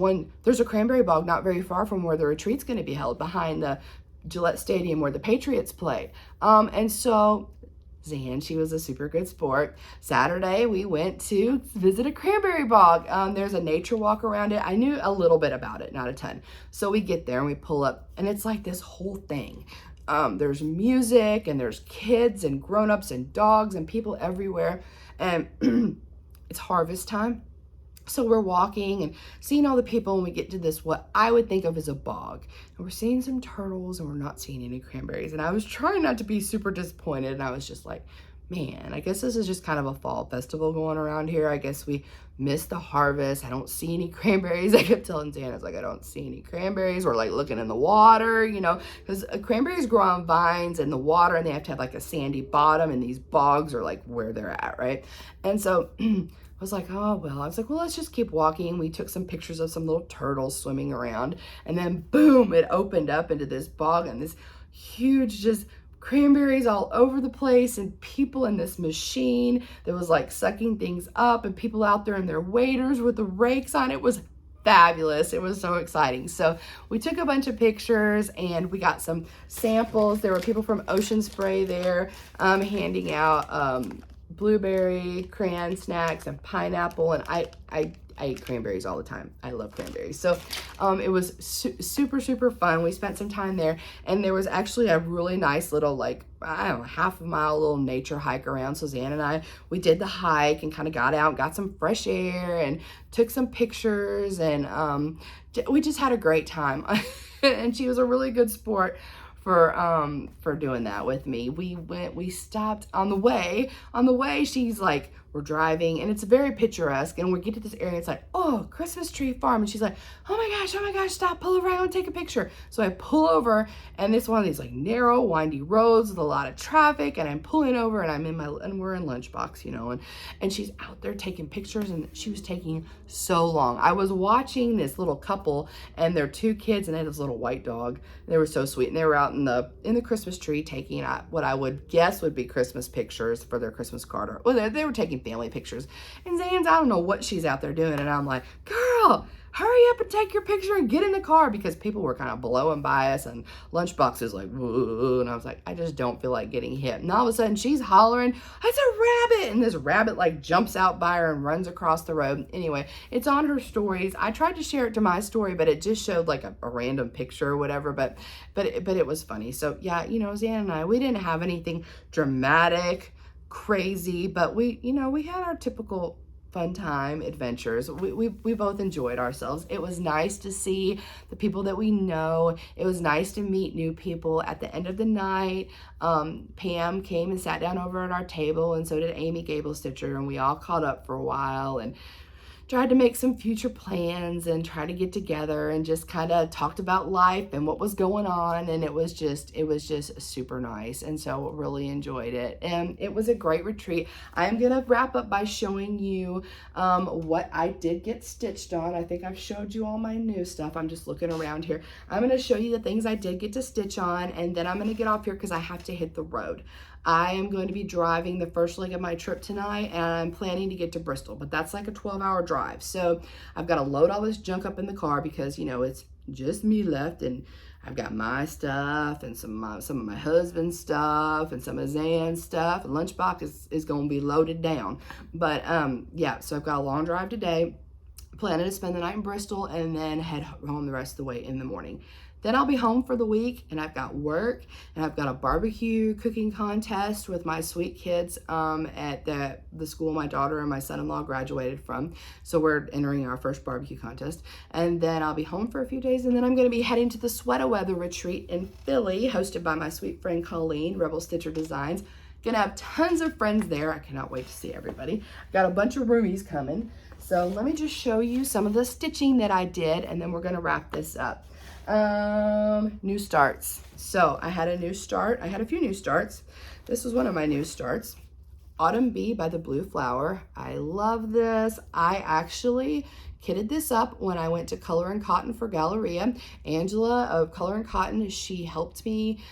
S1: a cranberry bog not very far from where the retreat's going to be held, behind the Gillette Stadium where the Patriots play. And so Zan, she was a super good sport. Saturday, we went to visit a cranberry bog. There's a nature walk around it. I knew a little bit about it, not a ton. So we get there and we pull up, and it's like this whole thing. There's music, and there's kids and grown-ups and dogs and people everywhere. And it's harvest time. So we're walking and seeing all the people, and we get to this, what I would think of as a bog. And we're seeing some turtles, and we're not seeing any cranberries. And I was trying not to be super disappointed. And I was just like, man, I guess this is just kind of a fall festival going around here. I guess we missed the harvest. I don't see any cranberries. I kept telling Dan, I was like, I don't see any cranberries. We're like looking in the water, you know, because cranberries grow on vines in the water, and they have to have like a sandy bottom, and these bogs are like where they're at, right? And so I was like, oh, well, I was like, well, let's just keep walking. We took some pictures of some little turtles swimming around, and then boom, it opened up into this bog, and this huge, just cranberries all over the place, and people in this machine that was like sucking things up, and people out there in their waders with the rakes on. It was fabulous. It was so exciting. So we took a bunch of pictures, and we got some samples. There were people from Ocean Spray there handing out blueberry crayon snacks and pineapple, and I eat cranberries all the time. I love cranberries. So it was super fun. We spent some time there, and there was actually a really nice little, like, I don't know, half a mile little nature hike around. So Zan and I, we did the hike and kind of got out, got some fresh air, and took some pictures, and we just had a great time. And she was a really good sport for doing that with me. We stopped on the way, she's like, we're driving, and it's very picturesque, and we get to this area, it's like, oh, Christmas tree farm, and she's like, oh my gosh, stop, pull over, I want to take a picture. So I pull over, and it's one of these like narrow, windy roads with a lot of traffic, and I'm pulling over, and and we're in lunchbox, you know, and she's out there taking pictures, and she was taking so long. I was watching this little couple and their two kids, and they had this little white dog. They were so sweet, and they were out in the Christmas tree taking what I would guess would be Christmas pictures for their Christmas card. Well, they were taking family pictures, and Zan's, I don't know what she's out there doing, and I'm like, girl, hurry up and take your picture and get in the car, because people were kind of blowing by us, and Lunchbox is like, whoa, and I was like, I just don't feel like getting hit. And all of a sudden she's hollering, it's a rabbit, and this rabbit like jumps out by her and runs across the road. Anyway, it's on her stories. I tried to share it to my story, but it just showed like a random picture or whatever, but it was funny. So yeah, you know, Zan and I, we didn't have anything dramatic, crazy, but we had our typical fun time adventures. We both enjoyed ourselves. It was nice to see the people that we know. It was nice to meet new people. At the end of the night, Pam came and sat down over at our table, and so did Amy Gable Stitcher, and we all caught up for a while, and tried to make some future plans and try to get together and just kind of talked about life and what was going on. And it was just super nice. And so really enjoyed it. And it was a great retreat. I'm going to wrap up by showing you what I did get stitched on. I think I've showed you all my new stuff. I'm just looking around here. I'm going to show you the things I did get to stitch on, and then I'm going to get off here because I have to hit the road. I am going to be driving the first leg of my trip tonight, and I'm planning to get to Bristol, but that's like a 12-hour drive. So I've got to load all this junk up in the car because, you know, it's just me left, and I've got my stuff and some of my husband's stuff and some of Zan's stuff. And lunchbox is going to be loaded down. But yeah, so I've got a long drive today. Planning to spend the night in Bristol and then head home the rest of the way in the morning. Then I'll be home for the week, and I've got work, and I've got a barbecue cooking contest with my sweet kids at the school my daughter and my son-in-law graduated from. So we're entering our first barbecue contest. And then I'll be home for a few days, and then I'm going to be heading to the Sweater Weather Retreat in Philly, hosted by my sweet friend Colleen, Rebel Stitcher Designs. Gonna have tons of friends there. I cannot wait to see everybody. Got a bunch of roomies coming. So let me just show you some of the stitching that I did, and then we're gonna wrap this up. New starts. So I had a new start. I had a few new starts. This was one of my new starts. Autumn Bee by the Blue Flower. I love this. I actually kitted this up when I went to Color and Cotton for Galleria. Angela of Color and Cotton, she helped me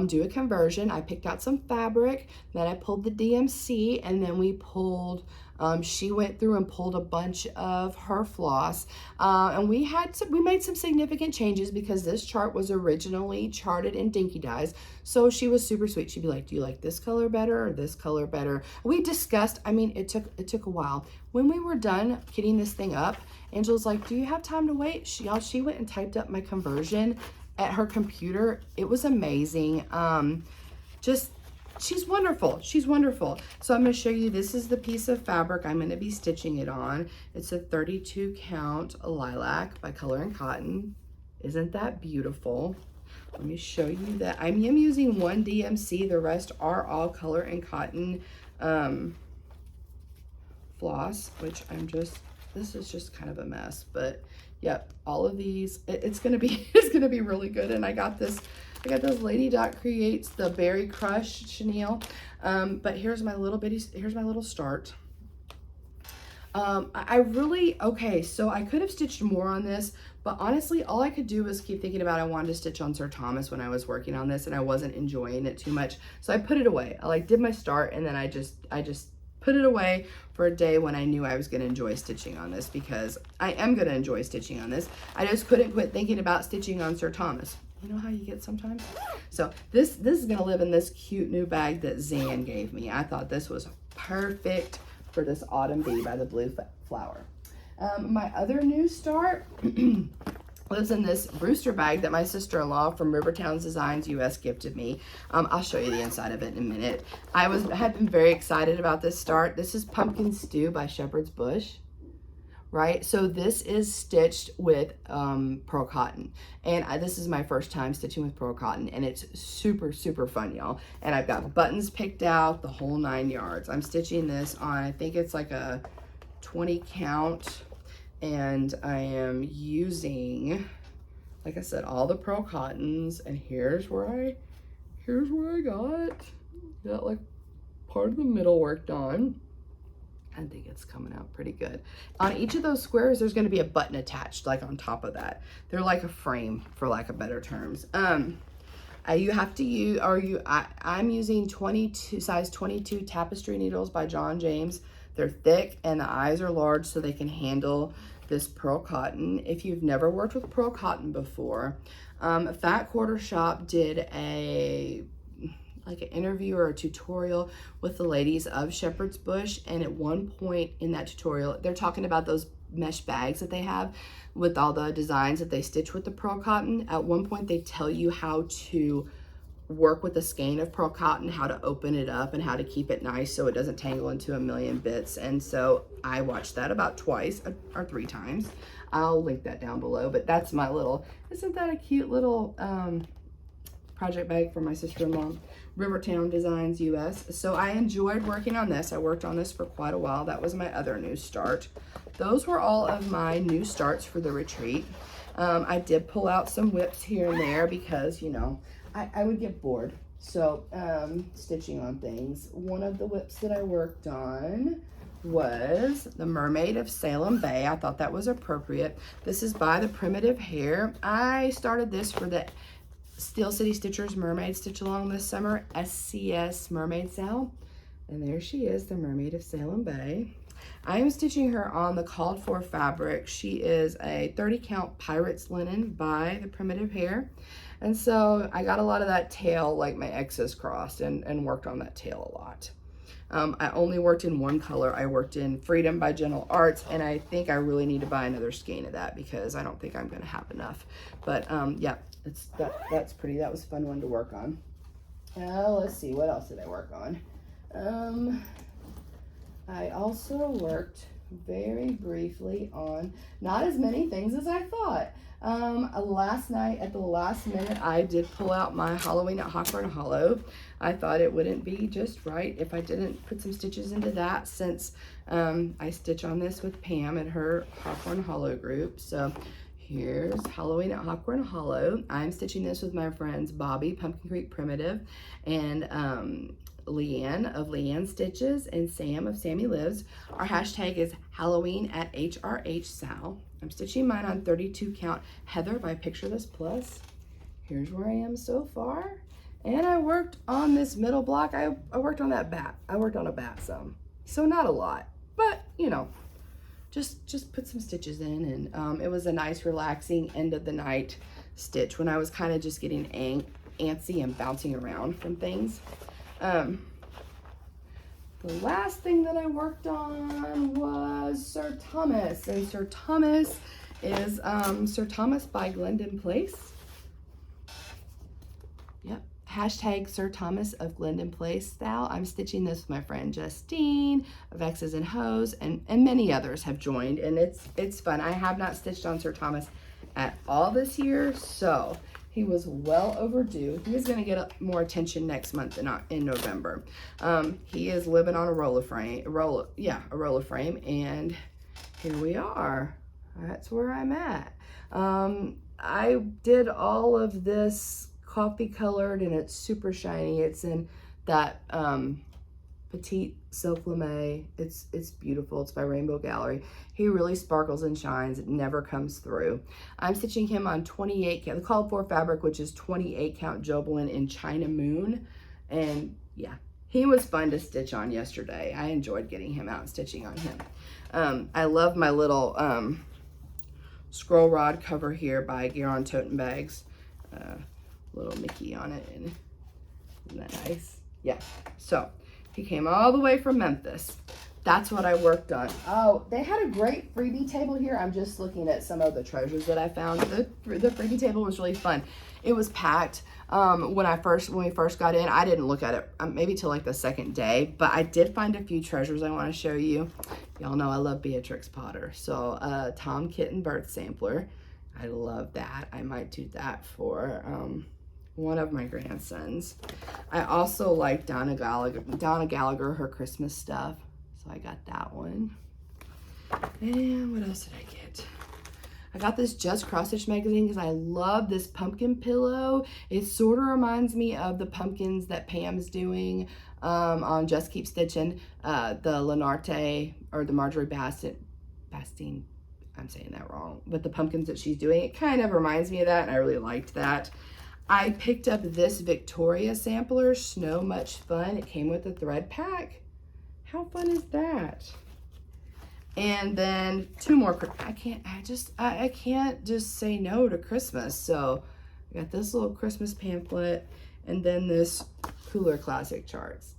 S1: do a conversion. I picked out some fabric, then I pulled the DMC, and then we pulled she went through and pulled a bunch of her floss, and we made some significant changes because this chart was originally charted in Dinky Dyes. So she was super sweet. She'd be like, "Do you like this color better or this color better?" We discussed. I mean, it took a while. When we were done kitting this thing up, Angela's like, "Do you have time to wait?" She went and typed up my conversion at her computer. It was amazing. She's wonderful. She's wonderful. So I'm going to show you, this is the piece of fabric I'm going to be stitching it on. It's a 32 count lilac by Color and Cotton. Isn't that beautiful? Let me show you that. I am using one DMC. The rest are all Color and Cotton floss, which this is just kind of a mess, but yep, all of these, it's going to be really good. And I got this Lady Dot Creates the Berry Crush chenille. But here's my little start. Okay, so I could have stitched more on this, but honestly, all I could do was keep thinking about I wanted to stitch on Sir Thomas when I was working on this, and I wasn't enjoying it too much. So I put it away. I did my start, and then I just put it away for a day when I knew I was going to enjoy stitching on this, because I am going to enjoy stitching on this. I just couldn't quit thinking about stitching on Sir Thomas. You know how you get sometimes? So this is going to live in this cute new bag that Zan gave me. I thought this was perfect for this Autumn Bee by the Blue Flower. My other new start lives in this Brewster bag that my sister-in-law from Rivertowns Designs US gifted me. I'll show you the inside of it in a minute. I had been very excited about this start. This is Pumpkin Stew by Shepherd's Bush. Right, so this is stitched with pearl cotton, and this is my first time stitching with pearl cotton, and it's super fun, y'all. And I've got buttons picked out, the whole 9 yards. I'm stitching this on, I think it's like a 20 count, and I am using, like I said, all the pearl cottons. And here's where I got like part of the middle worked on. I think it's coming out pretty good. On each of those squares, there's going to be a button attached, like on top of that. They're like a frame, for lack of better terms. You have to use, I'm using size 22 tapestry needles by John James. They're thick and the eyes are large, so they can handle this pearl cotton. If you've never worked with pearl cotton before, Fat Quarter Shop did like an interview or a tutorial with the ladies of Shepherd's Bush, and at one point in that tutorial, they're talking about those mesh bags that they have with all the designs that they stitch with the pearl cotton. At one point, they tell you how to work with the skein of pearl cotton, how to open it up, and how to keep it nice so it doesn't tangle into a million bits. And so I watched that about twice or 3 times. I'll link that down below, but that's my little, isn't that a cute little project bag for my sister-in-law? Rivertown Designs US. So I enjoyed working on this. I worked on this for quite a while. That was my other new start. Those were all of my new starts for the retreat. I did pull out some whips here and there because, you know, I would get bored. So stitching on things. One of the whips that I worked on was the Mermaid of Salem Bay. I thought that was appropriate. This is by the Primitive Hair. I started this for the Steel City Stitchers Mermaid Stitch Along this summer, SCS Mermaid Sal. And there she is, the Mermaid of Salem Bay. I am stitching her on the called for fabric. She is a 30 count Pirates linen by the Primitive Hair. And so I got a lot of that tail, like my X's crossed, and worked on that tail a lot. I only worked in one color. I worked in Freedom by Gentle Arts, and I think I really need to buy another skein of that because I don't think I'm gonna have enough. But yeah, that's pretty. That was a fun one to work on. Let's see, what else did I work on? I also worked very briefly on not as many things as I thought. Last night at the last minute, I did pull out my Halloween at Hawthorne Hollow. I thought it wouldn't be just right if I didn't put some stitches into that, since I stitch on this with Pam and her Hawthorne Hollow group. So here's Halloween at Hawthorne Hollow. I'm stitching this with my friends Bobby, Pumpkin Creek Primitive, and Leanne of Leanne Stitches, and Sam of Sammy Lives. Our hashtag is Halloween at HRH Sal. I'm stitching mine on 32 count Heather by Picture This Plus. Here's where I am so far. And I worked on this middle block. I worked on that bat. I worked on a bat some. So not a lot, but you know, just put some stitches in, and it was a nice relaxing end of the night stitch when I was kind of just getting antsy and bouncing around from things. The last thing that I worked on was Sir Thomas, and Sir Thomas is Sir Thomas by Glendon Place. Yep, hashtag Sir Thomas of Glendon Place style. I'm stitching this with my friend Justine of X's and Hoes, and many others have joined, and it's fun. I have not stitched on Sir Thomas at all this year, so he was well overdue. He is going to get more attention next month in November. He is living on a roller frame, and here we are. That's where I'm at. I did all of this coffee colored, and it's super shiny. It's in that Petite Silk Lame. It's beautiful. It's by Rainbow Gallery. He really sparkles and shines. It never comes through. I'm stitching him on 28 count, the called for fabric, which is 28 count Jobelin in China Moon. And yeah, he was fun to stitch on yesterday. I enjoyed getting him out and stitching on him. I love my little scroll rod cover here by GaRon Toten Bags. Little Mickey on it, and isn't that nice? Yeah, so he came all the way from Memphis. That's what I worked on. Oh, they had a great freebie table here. I'm just looking at some of the treasures that I found. The freebie table was really fun. It was packed. When we first got in, I didn't look at it maybe till like the second day, but I did find a few treasures I want to show you. Y'all know I love Beatrix Potter. So Tom Kitten Birth Sampler. I love that. I might do that for one of my grandsons. I also like Donna Gallagher, her Christmas stuff. So I got that one. And what else did I get? I got this Just Cross Stitch magazine because I love this pumpkin pillow. It sort of reminds me of the pumpkins that Pam's doing on Just Keep Stitching. The Lenarte, or the Marjorie Bastine, I'm saying that wrong, but the pumpkins that she's doing, it kind of reminds me of that, and I really liked that. I picked up this Victoria sampler, Snow Much Fun. It came with a thread pack. How fun is that? And then two more. I can't just say no to Christmas. So I got this little Christmas pamphlet, and then this Cooler Classic Charts.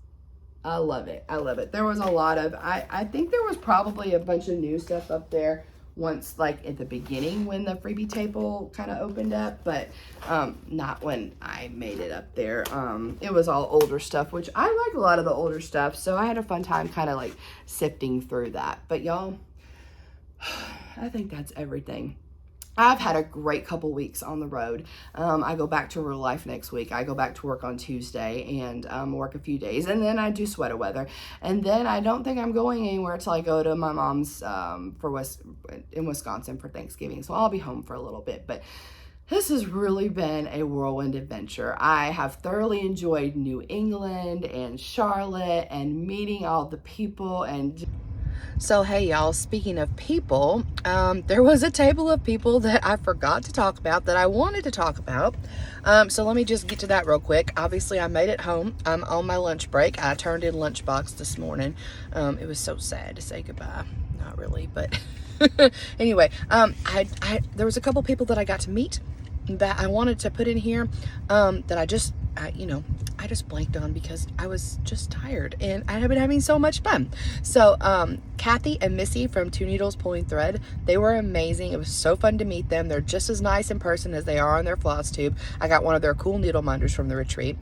S1: I love it. I love it. There was a lot of, I think there was probably a bunch of new stuff up there once, like at the beginning when the freebie table kind of opened up, but not when I made it up there. It was all older stuff, which I like a lot of the older stuff, so I had a fun time kind of like sifting through that. But y'all, I think that's everything. I've had a great couple weeks on the road. I go back to real life next week. I go back to work on Tuesday and work a few days, and then I do sweater weather. And then I don't think I'm going anywhere till I go to my mom's in Wisconsin for Thanksgiving. So I'll be home for a little bit. But this has really been a whirlwind adventure. I have thoroughly enjoyed New England and Charlotte and meeting all the people. And so, hey y'all, speaking of people, there was a table of people that I forgot to talk about that I wanted to talk about. So let me just get to that real quick. Obviously, I made it home. I'm on my lunch break. I turned in lunchbox this morning. It was so sad to say goodbye. Not really, but anyway, there was a couple people that I got to meet that I wanted to put in here that I just blanked on because I was just tired and I have been having so much fun. So Kathy and Missy from Two Needles Pulling Thread, they were amazing. It was so fun to meet them. They're just as nice in person as they are on their FlossTube. I got one of their cool needle minders from the retreat.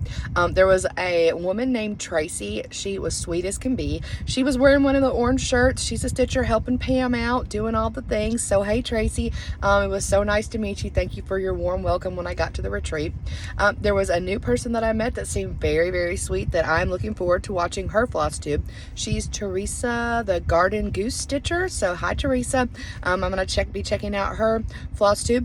S1: There was a woman named Tracy. She was sweet as can be. She was wearing one of the orange shirts. She's a stitcher helping Pam out, doing all the things. So hey Tracy, it was so nice to meet you. Thank you for your warm welcome when I got to the retreat. There was a new person that I met that seemed very, very sweet that I'm looking forward to watching her FlossTube. She's Teresa, the Garden Goose Stitcher. So hi Teresa. I'm gonna be checking out her FlossTube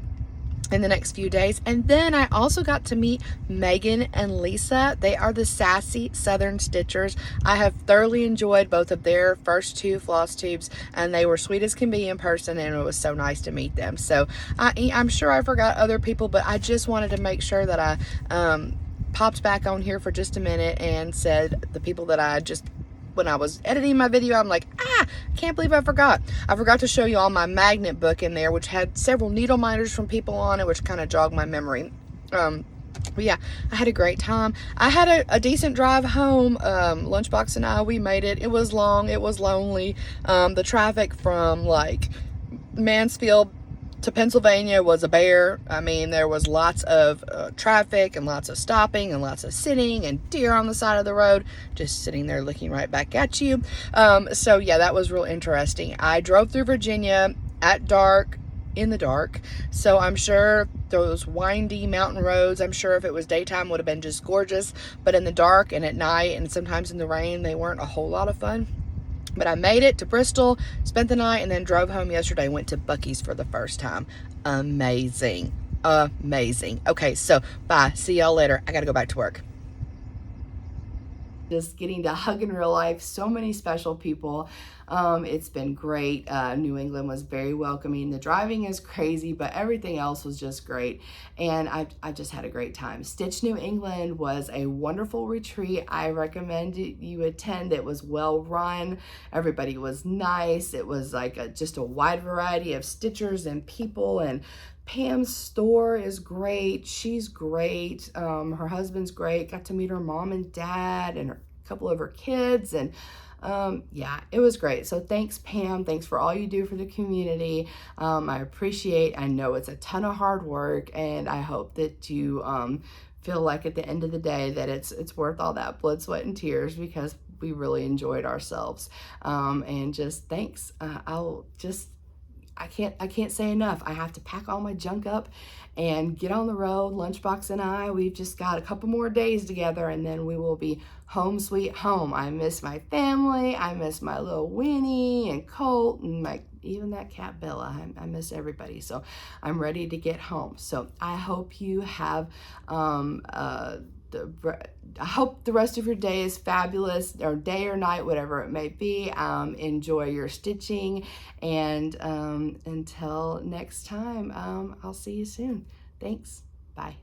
S1: in the next few days. And then I also got to meet Megan and Lisa. They are the Sassy Southern Stitchers. I have thoroughly enjoyed both of their first two FlossTubes, and they were sweet as can be in person, and it was so nice to meet them. So I'm sure I forgot other people, but I just wanted to make sure that I popped back on here for just a minute and said the people that I just, when I was editing my video, I'm like, I can't believe I forgot. I forgot to show you all my magnet book in there, which had several needle minders from people on it, which kind of jogged my memory. But yeah, I had a great time. I had a decent drive home. Lunchbox and I, we made it. It was long. It was lonely. The traffic from like Mansfield to Pennsylvania was a bear. I mean, there was lots of traffic and lots of stopping and lots of sitting and deer on the side of the road, just sitting there looking right back at you. So yeah, that was real interesting. I drove through Virginia at dark, in the dark. So I'm sure those windy mountain roads, I'm sure if it was daytime would have been just gorgeous, but in the dark and at night and sometimes in the rain, they weren't a whole lot of fun. But I made it to Bristol, spent the night, and then drove home yesterday. Went to Buc-ee's for the first time. Amazing. Amazing. Okay, so bye. See y'all later. I got to go back to work. Just getting to hug in real life. So many special people. It's been great. New England was very welcoming. The driving is crazy, but everything else was just great. And I just had a great time. Stitch New England was a wonderful retreat. I recommend you attend. It was well run. Everybody was nice. It was like just a wide variety of stitchers and people, and Pam's store is great. She's great. Her husband's great. Got to meet her mom and dad and a couple of her kids, and yeah, it was great. So thanks, Pam. Thanks for all you do for the community. I appreciate. I know it's a ton of hard work, and I hope that you feel like at the end of the day that it's worth all that blood, sweat, and tears, because we really enjoyed ourselves. And just thanks. I can't say enough. I have to pack all my junk up and get on the road. Lunchbox and I, we've just got a couple more days together, and then we will be home sweet home. I miss my family. I miss my little Winnie and Colt and even that cat Bella. I miss everybody. So I'm ready to get home. So I hope you have I hope the rest of your day is fabulous, or day or night, whatever it may be. Enjoy your stitching, and until next time, I'll see you soon. Thanks. Bye.